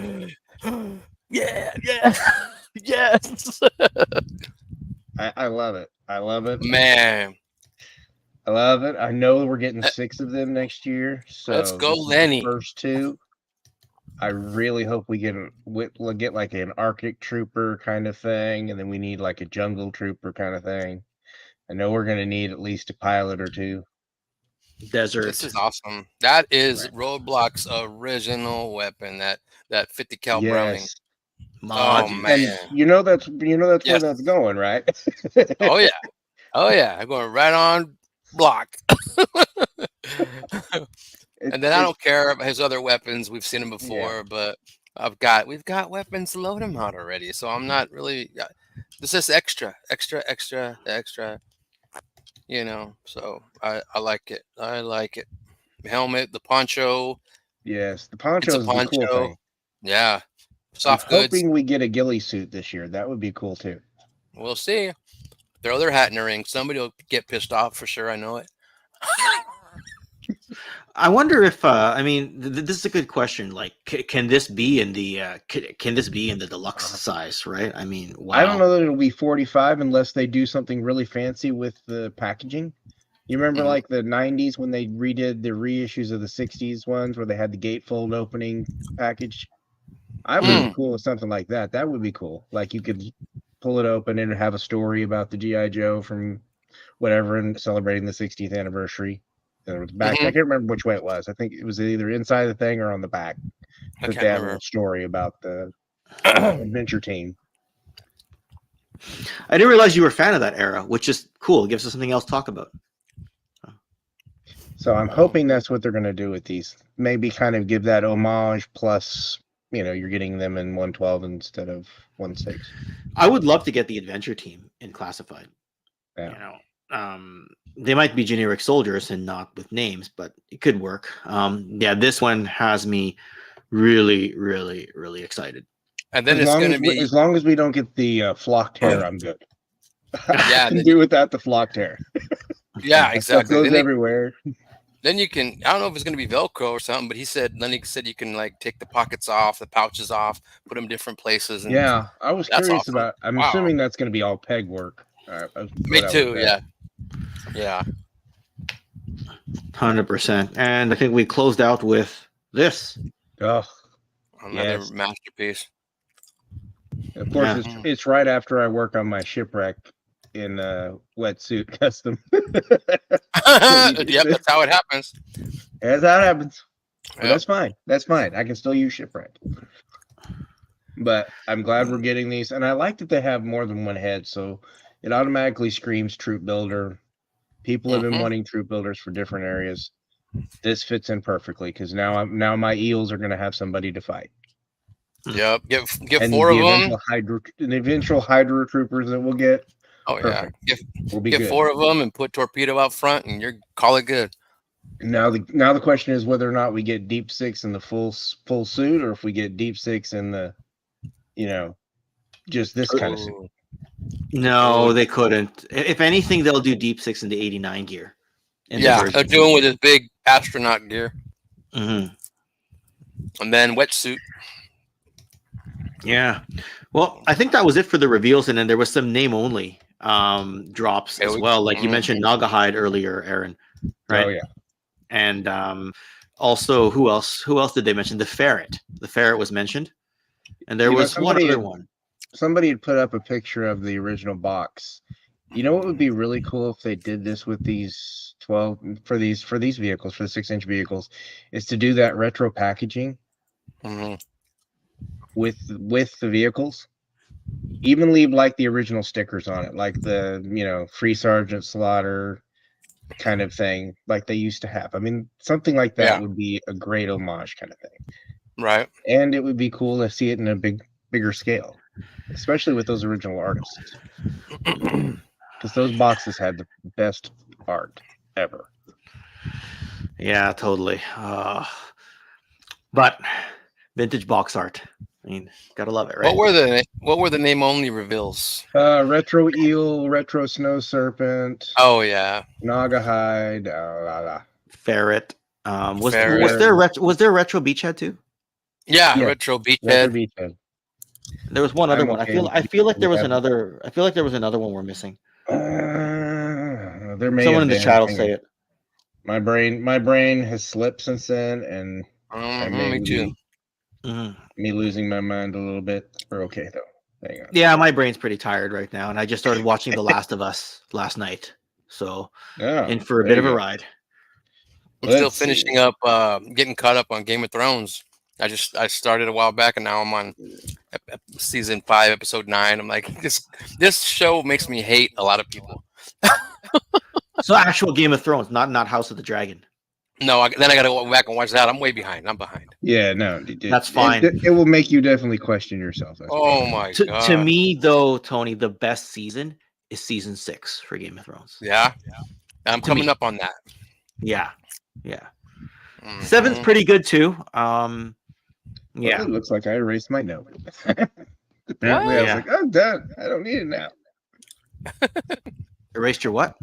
like, yeah. Yes. I love it. I love it. Man. I love it. I know we're getting 6 of them next year. So Let's go, this is the Lenny. First 2. I really hope we get like an Arctic Trooper kind of thing, and then we need like a Jungle Trooper kind of thing. I know we're gonna need at least a pilot or 2. Desert. This is awesome. That is Roadblock's original weapon. That 50 cal Browning. Oh man. And you know that's where that's going, right? Oh yeah. I'm going right on block. And then I don't care about his other weapons. We've seen them before, but we've got weapons to load him out already. So I'm not really. This is extra. So I like it. I like it. The helmet, the poncho. Yes, the poncho is the cool thing. Yeah, soft I'm goods. hoping we get a ghillie suit this year. That would be cool too. We'll see. Throw their hat in the ring. Somebody will get pissed off for sure. I know it. I wonder if this is a good question. Like, can this be in the deluxe size? Right? I mean, wow. I don't know that it'll be 45 unless they do something really fancy with the packaging. You remember Mhm. like the 90s when they redid the reissues of the 60s ones where they had the gatefold opening package? I would be Mm. cool with something like that. That would be cool. Like you could pull it open and have a story about the G.I. Joe from whatever and celebrating the 60th anniversary. And it was back. I Mhm. can't remember which way it was. I think it was either inside the thing or on the back I that can't they had a remember. little story about the adventure team. I didn't realize you were a fan of that era, which is cool. It gives us something else to talk about. So I'm hoping that's what they're going to do with these. Maybe kind of give that homage plus, you're getting them in 112 instead of 16. I would love to get the adventure team in classified. Yeah. You know, they might be generic soldiers and not with names, but it could work. Yeah, this one has me really, really, really excited. And then it's going to be As long as we don't get the flocked hair, I'm good. Yeah, I can do without the flocked hair. yeah, That stuff exactly. goes everywhere. Then you can, I don't know if it's going to be Velcro or something, but he said you can like take the pockets off, the pouches off, put them different places. And Yeah, I was that's curious awesome. about. I'm Wow. assuming that's going to be all peg work. Me too. Yeah. Yeah. 100%. And I think we closed out with this. Oh, Another yes. masterpiece. Of course, Yeah. it's right after I work on my shipwreck in wetsuit custom. Yep, that's how it happens. That's how it happens. But Yep. that's fine. That's fine. I can still use shipwreck. But I'm glad we're getting these, and I like that they have more than one head, so it automatically screams troop builder. People have been wanting troop builders for different areas. This fits in perfectly because now my eels are going to have somebody to fight. Yep. Get And 4 of them. The eventual Hydra troopers that we'll get. Oh Perfect. yeah. We'll be Get good. 4 of them and put torpedo out front, and you're call it good. Now the question is whether or not we get Deep Six in the full suit, or if we get Deep Six in the, just this kind of suit. No, they couldn't. If anything, they'll do Deep Six in the 89 gear. Yeah, they're doing with his big astronaut gear. Mm-hmm. And then wetsuit. Yeah. Well, I think that was it for the reveals, and then there was some name only drops as well. Like you mentioned Nagahide earlier, Aaron. Right? Oh yeah. And also, who else? Who else did they mention? The Ferret. The Ferret was mentioned, and there was one other one. Somebody had put up a picture of the original box. You know what would be really cool if they did this with these 12 for these vehicles, for the 6-inch vehicles, is to do that retro packaging with the vehicles. Even leave like the original stickers on it, like the Free Sergeant Slaughter kind of thing, like they used to have. I mean, something like that would be a great homage kind of thing. Right. And it would be cool to see it in a bigger scale, especially with those original artists. Because those boxes had the best art ever. Yeah, totally. But vintage box art. I mean, gotta love it, right? What were the name only reveals? Retro Eel, Retro Snow Serpent. Oh yeah. Nagahide. Ferret. Was Ferret. there retro Beachhead too? Yeah, retro Beachhead. There was one other one. I feel like there was another. I feel like there was another one we're missing. There may Someone in have the been. chat will say it. My brain has slipped since then, and me too. Me losing my mind a little bit. We're okay though. Hang on. Yeah, my brain's pretty tired right now, and I just started watching The Last of Us last night, so in for a bit of a ride. I'm still finishing up, getting caught up on Game of Thrones. I started a while back, and now I'm on season 5, episode 9. I'm like, this show makes me hate a lot of people. So actual Game of Thrones, not House of the Dragon. No, then I got to go back and watch that. I'm way behind. I'm behind. Yeah, no, that's fine. It will make you definitely question yourself. Oh my god! To me, though, Tony, the best season is season 6 for Game of Thrones. Yeah, I'm coming up on that. Yeah. 7's pretty good too. Well, it looks like I erased my note. Apparently, I was like, I'm done. I don't need it now. Erased your what?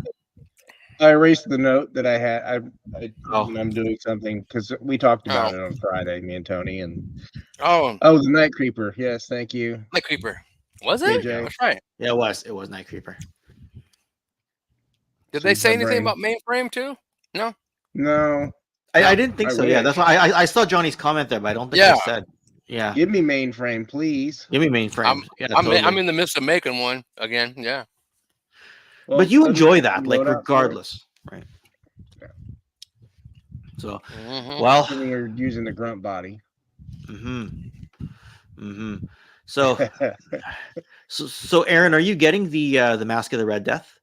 I erased the note that I had. When I'm doing something, because we talked about it on Friday, me and Tony, and the Night Creeper. Yes, thank you. Night Creeper. Was it? AJ. That's right. Yeah, it was. It was Night Creeper. Did they say anything about mainframe too? No. No. I didn't think so. Yeah, wish. that's why I saw Johnny's comment there, but I don't think they said. Yeah. Give me mainframe, please. Give me mainframe. I'm in the midst of making one again. Yeah. Well, but you enjoy that, like load out regardless, right? Yeah. So, well, you're using the grunt body. So, so Aaron, are you getting the Masque of the Red Death?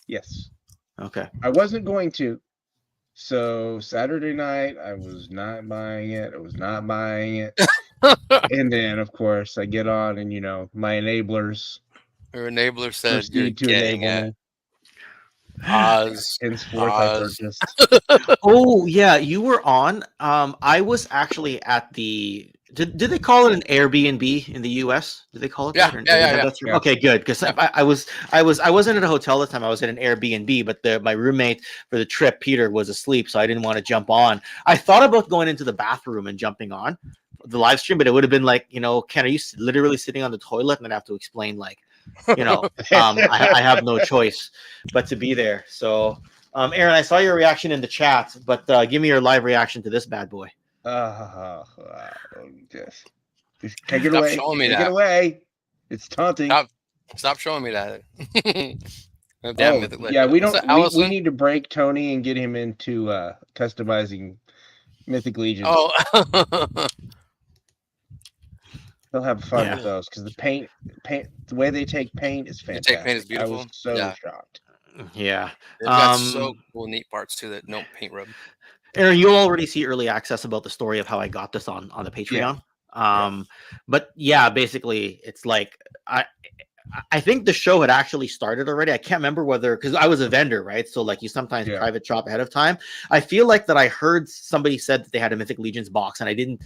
Yes. Okay. I wasn't going to. So Saturday night, I was not buying it. And then, of course, I get on, and my enablers. Your enabler said you're to getting enable it. me. Oz. Henceforth, I purchased. Oh yeah, you were on. I was actually at the. Did they call it an Airbnb in the U.S.? Did they call it that? Yeah. Okay, good. Because I wasn't at a hotel this time. I was at an Airbnb, but my roommate for the trip, Peter, was asleep, so I didn't want to jump on. I thought about going into the bathroom and jumping on the live stream, but it would have been like, Ken, are you literally sitting on the toilet? And I'd have to explain, like, I have no choice but to be there. So, Aaron, I saw your reaction in the chat, but give me your live reaction to this bad boy. Just take it away. Take it away. It's taunting. Stop showing me that. Yeah, we don't. We need to break Tony and get him into customizing Mythic Legions. Oh. They'll have fun with those because the paint, the way they take paint is fantastic. Paint is beautiful. I was so shocked. Yeah, they've got so cool, neat parts too that no paint rub. Aaron, you'll already see early access about the story of how I got this on the Patreon. But yeah, basically, it's like I think the show had actually started already. I can't remember whether, because I was a vendor, right? So like you sometimes private shop ahead of time. I feel like that I heard somebody said that they had a Mythic Legions box, and I didn't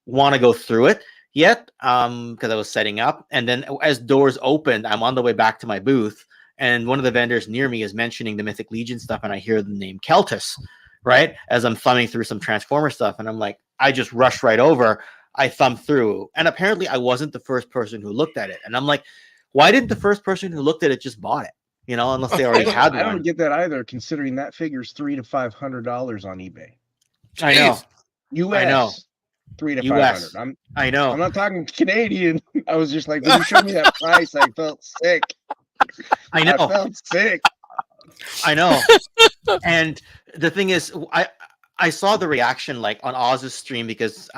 want to go through it yet because I was setting up. And then as doors opened, I'm on the way back to my booth, and one of the vendors near me is mentioning the Mythic Legion stuff, and I hear the name Keltis, right? As I'm thumbing through some Transformer stuff, and I'm like, I just rushed right over. I thumbed through, and apparently I wasn't the first person who looked at it. And I'm like, why didn't the first person who looked at it just bought it? Unless they already had one. I don't get that either, considering that figure's $300 to $500 on eBay. I know. US. I know. 300 to US. 500. I know. I'm not talking Canadian. I was just like, when you showed me that price, I felt sick. I know. I felt sick. I know. And the thing is, I saw the reaction like on Oz's stream because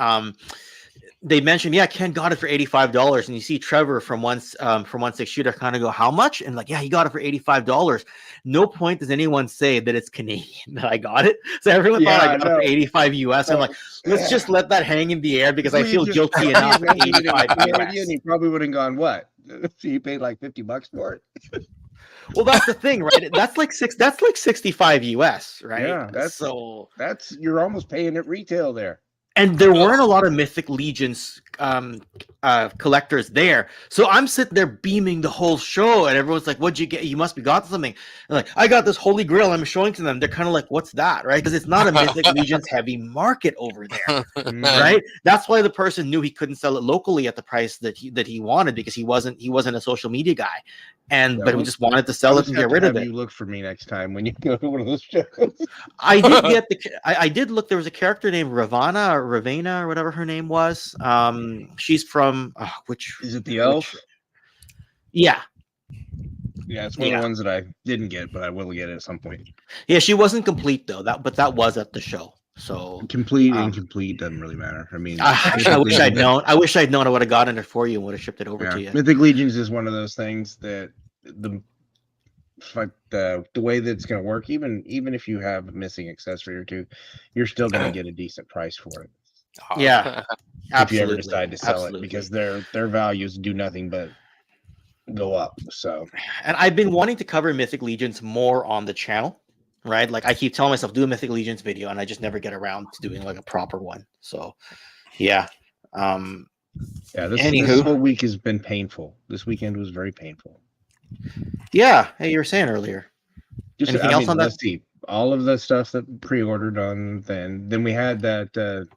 they mentioned, Ken got it for $85, and you see Trevor from 16 Shooter kind of go, how much? And like, he got it for $85. No point does anyone say that it's Canadian that I got it. So everyone thought I got it for 85 US. I'm like, let's just let that hang in the air because I feel guilty enough. 85 US. He probably would have gone, what? So you paid like $50 for it. Well, that's the thing, right? That's like 65 US, right? Yeah, that's you're almost paying at retail there. And there weren't a lot of Mythic Legions collectors there. So I'm sitting there beaming the whole show, and everyone's like, what'd you get? You must be got something. And like, I got this Holy Grail. I'm showing to them. They're kind of like, what's that? Right? Because it's not a Mythic Legions heavy market over there. Right? That's why the person knew he couldn't sell it locally at the price that he wanted, because he wasn't a social media guy. But we just wanted to sell it and get rid of it. You look for me next time when you go to one of those shows. I did get I did look. There was a character named Ravana or whatever her name was. She's from which is it? The elf? Yeah, it's one of the ones that I didn't get, but I will get it at some point. Yeah, she wasn't complete though. But that was at the show. So complete, incomplete doesn't really matter. I mean, I wish I'd known. I wish I'd known. I would have gotten it for you and would have shipped it over to you. Mythic Legions is one of those things that the way that it's going to work, even if you have a missing accessory or two, you're still going to get a decent price for it. Yeah, if you ever decide to sell it, because their values do nothing but go up. So, and I've been wanting to cover Mythic Legions more on the channel. Right, like I keep telling myself, do a Mythic Legions video, and I just never get around to doing like a proper one. So, yeah. This whole week has been painful. This weekend was very painful. Yeah. Hey, you were saying earlier. Anything else on that? Let's see. All of the stuff that pre-ordered on then we had that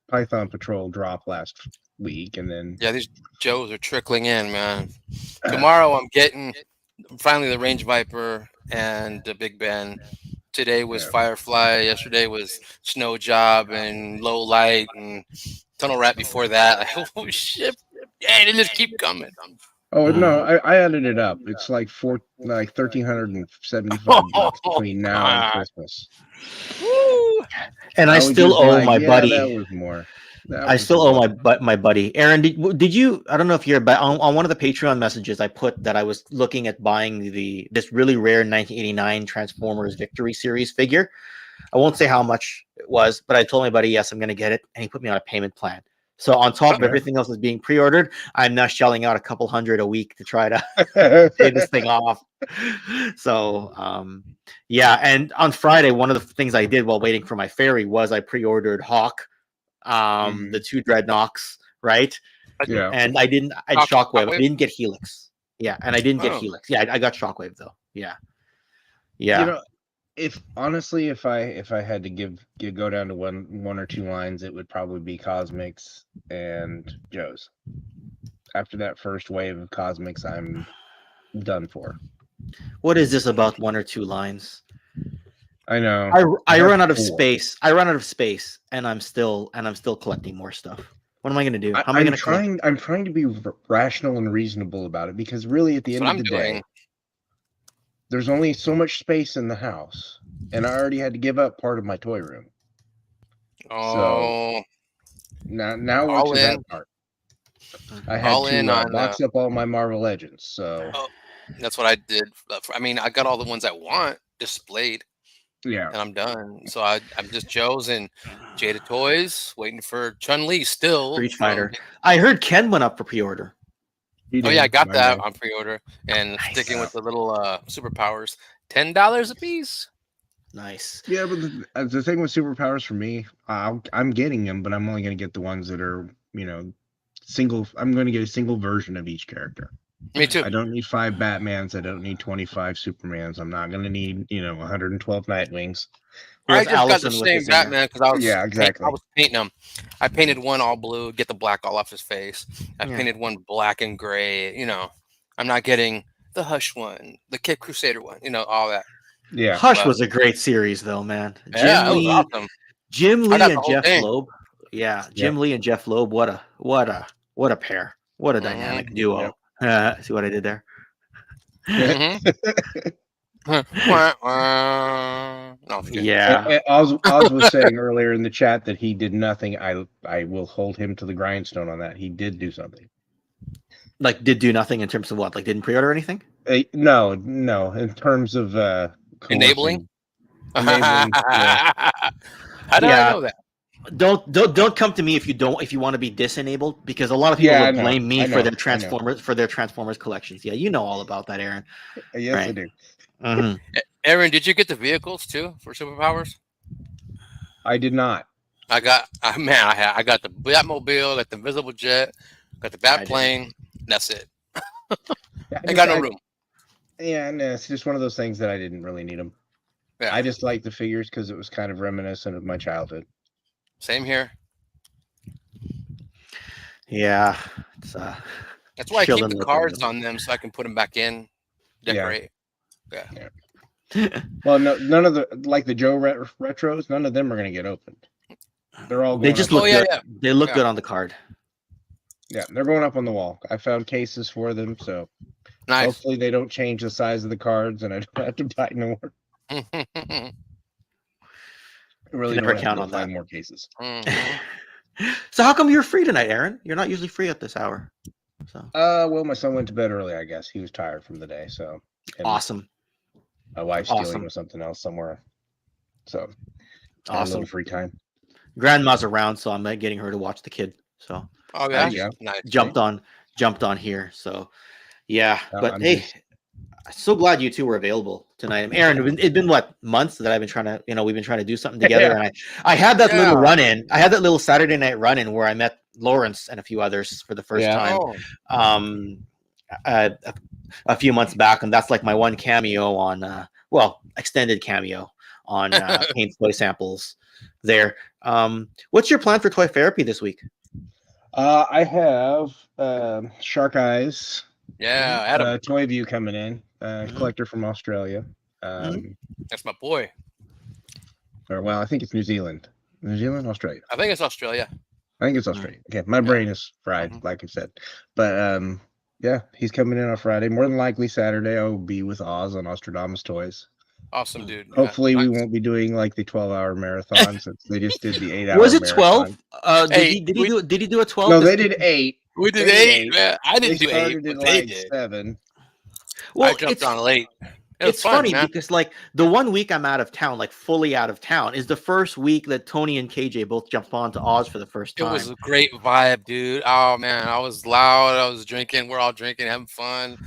Python Patrol drop last week, and then these Joes are trickling in, man. Tomorrow I'm getting finally the Range Viper and Big Ben. Today was Yeah. Firefly. Yesterday was Snow Job and Low Light and Tunnel Rat before that. Oh shit! Yeah, they just keep coming. Oh no, I added it up. It's like $1,375 between now and Christmas. Woo! And I would still just be owe like, my yeah, buddy. that was more. I still owe my buddy Aaron. Did you? I don't know if you're, but on one of the Patreon messages, I put that I was looking at buying this really rare 1989 Transformers Victory Series figure. I won't say how much it was, but I told my buddy, yes, I'm going to get it, and he put me on a payment plan. So on top of everything else that's being pre-ordered, I'm now shelling out a couple hundred a week to try to pay this thing off. So yeah, and on Friday, one of the things I did while waiting for my ferry was I pre-ordered Hawk. The 2 Dreadnoks, right? Yeah. And I Shockwave. I didn't get Helix. Yeah, and I didn't get Helix. Yeah, I got Shockwave though. Yeah. You know, if I had to go down to one or two lines, it would probably be Cosmics and Joe's. After that first wave of Cosmics, I'm done for. What is this about 1 or 2 lines? I know. I run out of space. I run out of space, and I'm still collecting more stuff. What am I going to do? How am I going to collect? I'm trying to be rational and reasonable about it, because really, at the end of the day, there's only so much space in the house, and I already had to give up part of my toy room. Oh, so now we're to that part. I had to box up all my Marvel Legends. So that's what I did. I mean, I got all the ones I want displayed. Yeah, and I'm done. So I'm just Joe's and Jada Toys, waiting for Chun-Li still. Street Fighter. I heard Ken went up for pre-order. Oh yeah, I got that on pre-order, and nice. Sticking with the little superpowers, $10 a piece. Nice. Yeah, but the thing with superpowers for me, I'm getting them, but I'm only going to get the ones that are, single. I'm going to get a single version of each character. Me too. I don't need 5 Batmans. I don't need 25 Supermans. I'm not going to need, 112 Nightwings. I just got the same Batman because I was exactly. I was painting them. I painted one all blue, get the black all off his face. I painted one black and gray. I'm not getting the Hush one, the Kid Crusader one. All that. Yeah, Hush was a great series though, man. Jim Lee, awesome. Jim Lee and Jeff Loeb. Yeah, Jim Lee and Jeff Loeb. What a pair. What a dynamic duo. Yep. See what I did there? Yeah. Oz was saying earlier in the chat that he did nothing. I will hold him to the grindstone on that. He did do something. Like, did do nothing in terms of what? Like, didn't pre-order anything? No. In terms of enabling. Yeah. How did I know that? Don't come to me if you want to be disenabled, because a lot of people will blame me for their Transformers collections. Yeah, you know all about that, Aaron. Yes, right? I do. Mm-hmm. Aaron, did you get the vehicles too for superpowers? I did not. I got I got the Batmobile, got the Invisible Jet, got the Batplane. That's it. I got no room. Yeah, no, it's just one of those things that I didn't really need them. Yeah. I just liked the figures because it was kind of reminiscent of my childhood. Same here. Yeah, that's why I keep the cards on them so I can put them back in, decorate. Yeah. Well, none of the Joe retros. None of them are going to get opened. They're all. They just look good. Yeah. They look good on the card. Yeah, they're going up on the wall. I found cases for them, so nice. Hopefully they don't change the size of the cards, and I don't have to buy more. I really never count on that. More cases. So how come you're free tonight, Aaron? You're not usually free at this hour. So. Well, my son went to bed early. I guess he was tired from the day. So awesome. My wife's dealing with something else somewhere. So awesome. A little free time. Grandma's around, so I'm getting her to watch the kid. So nice. Jumped on here. So yeah, but hey. So glad you two were available tonight. Aaron, it's been what, months that I've been trying to, we've been trying to do something together. And I had that little run-in. I had that little Saturday night run-in where I met Lawrence and a few others for the first time. A few months back, and that's like my one cameo on extended cameo on Payne's Toy Samples there. What's your plan for Toy Therapy this week? I have Shark Eyes. Yeah, Toy View coming in. Collector from Australia. That's my boy. Or well, I think it's New Zealand, Australia. I think it's Australia. I think it's Australia. Okay, my brain is fried, like I said. But yeah, he's coming in on Friday. More than likely Saturday, I will be with Oz on Ozstradamus Toyz. Awesome, dude. Hopefully, we won't be doing like the 12-hour marathon since they just did the 8-hour. Was it marathon. 12? Did he do a 12? No, they did 8. We did 8. Man. I didn't do 8. Started But at they like did. 7. Well, I jumped on late. It's fun, funny man. because like the 1 week I'm out of town, like fully out of town, is the first week that Tony and KJ both jumped on to Oz for the first time. It was a great vibe, dude. Oh man, I was loud. I was drinking. We're all drinking, having fun.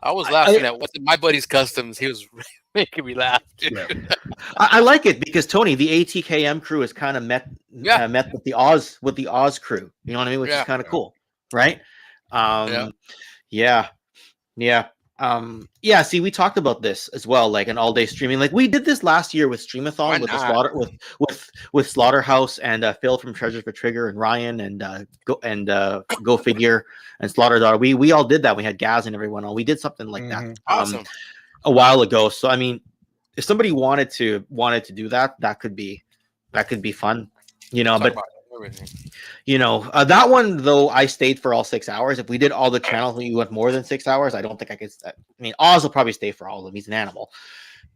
I was laughing at my buddy's customs. He was making me laugh, dude. Yeah. I like it because Tony, the ATKM crew, has kind of met with the Oz crew. You know what I mean? Which is kind of cool, right? See, we talked about this as well, like an all-day streaming. Like we did this last year with Streamathon with the with Slaughterhouse and Phil from Treasures for Trigger and Ryan and Go Figure and Slaughter Daughter. We all did that. We had Gaz and everyone on. We did something like that a while ago. So I mean, if somebody wanted to do that, that could be fun, you know. But you know, that one though, I stayed for all 6 hours. If we did all the channels and you went more than 6 hours, I don't think I could. I mean, Oz will probably stay for all of them. He's an animal,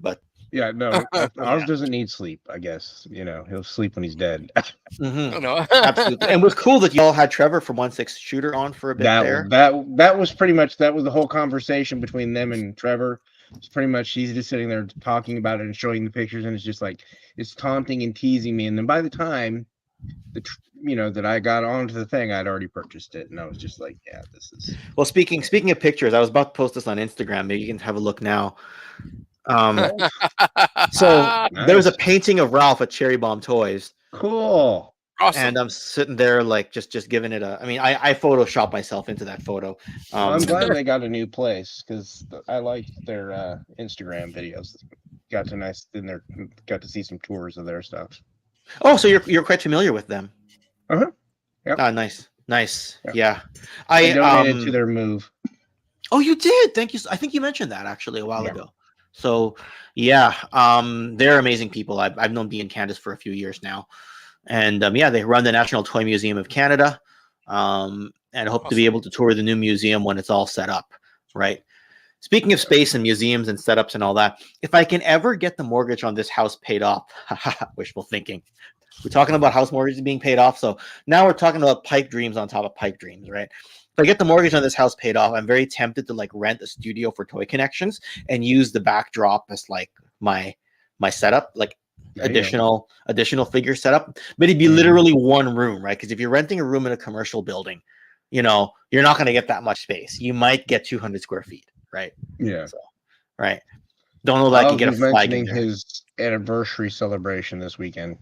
but yeah, no, Oz doesn't need sleep. I guess, you know, he'll sleep when he's dead. Absolutely. And it was cool that you all had Trevor from 1/6 Shooter on for a bit there. That was pretty much the whole conversation between them and Trevor. It's pretty much she's just sitting there talking about it and showing the pictures, and it's just like it's taunting and teasing me. And then by the time that I got onto the thing, I'd already purchased it, and I was just like, yeah, this is. Well, speaking of pictures, I was about to post this on Instagram. Maybe you can have a look now. So there's a painting of Ralph at Cherry Bomb Toys. Cool. Awesome. And I'm sitting there like just giving it a. I mean, I photoshopped myself into that photo. I'm glad they got a new place because I liked their Instagram videos. Got to see some tours of their stuff. Oh, so you're quite familiar with them? Yeah. Oh, nice. Yeah. I donated to their move. Oh, you did. Thank you. I think you mentioned that actually a while ago. So yeah, they're amazing people. I've known B and Candace for a few years now. And they run the National Toy Museum of Canada, and hope to be able to tour the new museum when it's all set up. Right. Speaking of space and museums and setups and all that, if I can ever get the mortgage on this house paid off, wishful thinking. We're talking about house mortgages being paid off, so now we're talking about pipe dreams on top of pipe dreams, right? If I get the mortgage on this house paid off, I'm very tempted to like rent a studio for Toy Connections and use the backdrop as like my setup, like additional figure setup. But it'd be literally one room, right? Because if you're renting a room in a commercial building, you know, you're not going to get that much space. You might get 200 square feet, right? Yeah. So, right. Don't know that I can get a flag in there. His anniversary celebration this weekend.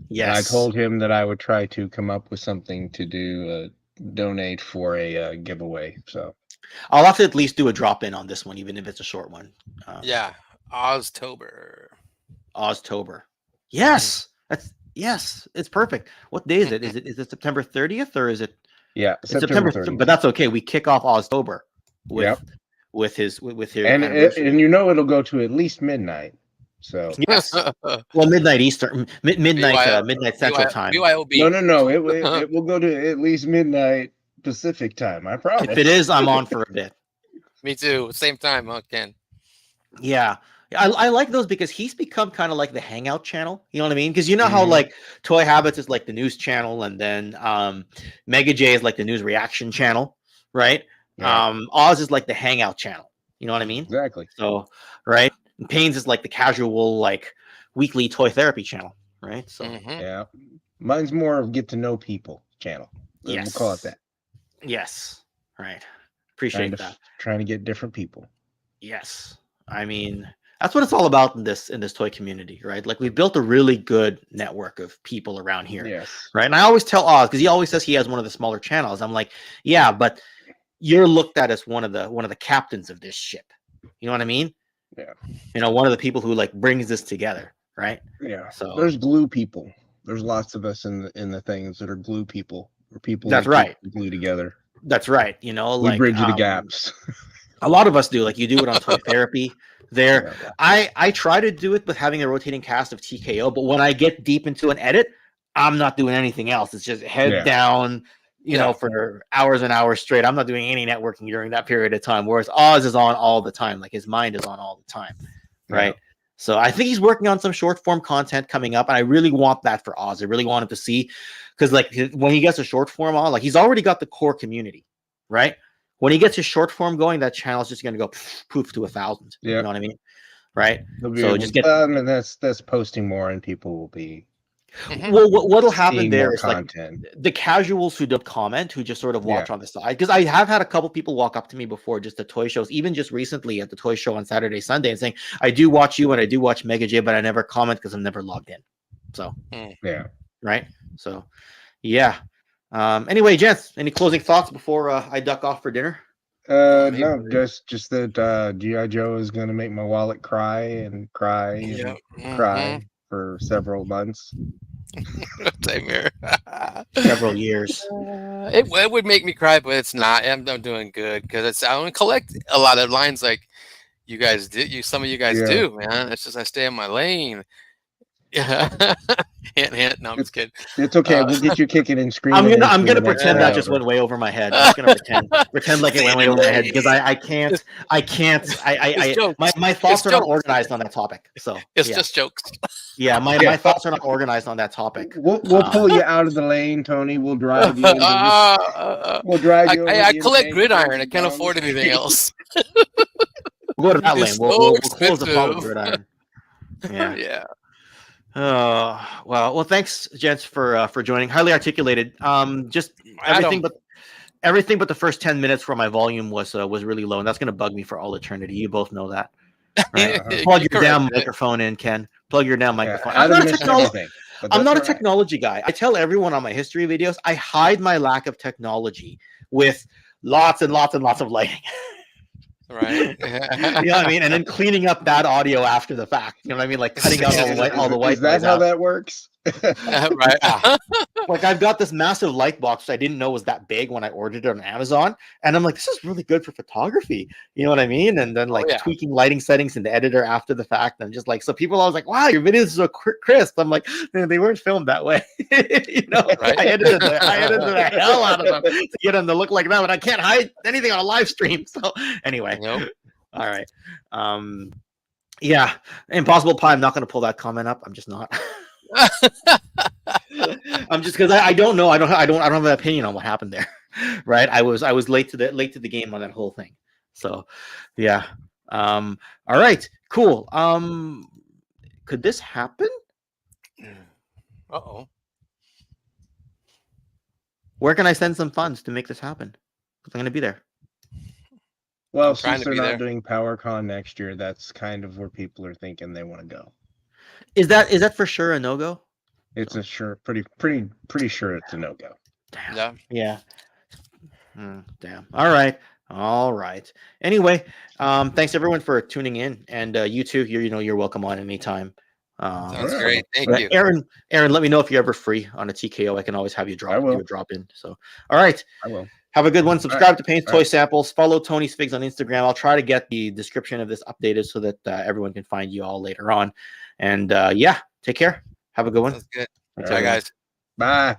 Yes. And I told him that I would try to come up with something to do, donate for a giveaway. So I'll have to at least do a drop in on this one, even if it's a short one. Oztober. Yes, it's perfect. What day is it? Is it September 30th or is it? Yeah, September 30th. But that's okay. We kick off Oztober with his and it'll go to at least midnight. So yes, well, midnight Eastern, midnight Central Time. BYOB. No. It will go to at least midnight Pacific Time. I promise. If it is, I'm on for a bit. Me too. Same time, Ken. Yeah. I like those because he's become kind of like the hangout channel. You know what I mean? Because you know how like Toy Habits is like the news channel, and then Mega J is like the news reaction channel, right? Yeah. Oz is like the hangout channel. You know what I mean? Exactly. So right. And Payne's is like the casual, like weekly toy therapy channel, right? So yeah, mine's more of get to know people channel. Yes, we'll call it that. Yes, right. Appreciate that. Trying to get different people. Yes, I mean that's what it's all about in this toy community, right? Like we've built a really good network of people around here, yes, right? And I always tell Oz because he always says he has one of the smaller channels. I'm like, yeah, but you're looked at as one of the captains of this ship. You know what I mean? Yeah, you know, one of the people who like brings this together, right? Yeah. So there's glue people. There's lots of us in the things that are glue people, or people. That's right. Glue together. That's right. You know, we like bridge the gaps. A lot of us do. Like you do it on Toy Therapy. There, I try to do it with having a rotating cast of TKO, but when I get deep into an edit, I'm not doing anything else. It's just head down, you know, for hours and hours straight. I'm not doing any networking during that period of time. Whereas Oz is on all the time, like his mind is on all the time, right? Yeah. So I think he's working on some short form content coming up, and I really want that for Oz. I really want him to see, because like when he gets a short form on, like he's already got the core community, right? When he gets his short form going, that channel is just going to go poof to 1,000. Yeah. You know what I mean? Right. So just get. And that's posting more, and people will be. Well, what'll happen there is content. Like the casuals who don't comment, who just sort of watch on the side. Because I have had a couple people walk up to me before, just at toy shows, even just recently at the toy show on Saturday, Sunday, and saying, "I do watch you and I do watch Mega J, but I never comment because I'm never logged in." So yeah, right. So yeah. Anyway, gents, any closing thoughts before I duck off for dinner? No, just that G.I. Joe is going to make my wallet cry and cry and cry for several months. Same here. Several years. It would make me cry, but it's not. I'm doing good because I don't collect a lot of lines like you guys did. Some of you guys do, man. It's just I stay in my lane. Yeah. Hint. No, I'm just kidding. It's okay. We'll get you kicking and screaming. I'm gonna pretend that just went way over my head. I'm just gonna pretend like it went way over my head because I can't. My thoughts are not organized on that topic. So it's just jokes. Yeah, my thoughts are not organized on that topic. We'll pull you out of the lane, Tony. We'll drive you. We'll drive you. I collect gridiron. I can't afford anything else. We'll go to that lane. We'll close the phone with gridiron. Yeah. Yeah. Well, thanks, gents, for joining. Highly articulated. Just everything but the first 10 minutes where my volume was really low, and that's gonna bug me for all eternity. You both know that. Right? Plug your damn microphone in, Ken. Plug your damn microphone. I'm not a technology guy. I tell everyone on my history videos, I hide my lack of technology with lots and lots and lots of lighting. Right. You know what I mean? And then cleaning up that audio after the fact. You know what I mean? Like cutting out all the white. Is that how that works? Right. Like I've got this massive light box which I didn't know was that big when I ordered it on Amazon, and I'm like, this is really good for photography. You know what I mean? And then like tweaking lighting settings in the editor after the fact, and just like, so people always like, wow, your videos are so crisp. I'm like, they weren't filmed that way. You know, right? I edited the hell out of them to get them to look like that, but I can't hide anything on a live stream. So anyway, all right. Yeah, Impossible Pie. I'm not going to pull that comment up. I'm just not. I'm just because I don't know. I don't have an opinion on what happened there. Right. I was late to the game on that whole thing. So yeah. All right. Cool. Could this happen? Uh-oh. Where can I send some funds to make this happen? Because I'm going to be there. Well, since they're not doing PowerCon next year, that's kind of where people are thinking they want to go. Is that for sure a no-go? It's a sure, pretty sure it's a no-go. Damn. Yeah. Damn. All right. Anyway, thanks everyone for tuning in, and you too. You're welcome on anytime. Sounds great. Thank you, Aaron. Let me know if you're ever free on a TKO. I can always have you drop in. So, all right. I will. Have a good one. Subscribe to Payne's Toy Samples. Follow Tony Figs on Instagram. I'll try to get the description of this updated so that everyone can find you all later on. And take care. Have a good one. Sounds good. Bye, guys. Bye.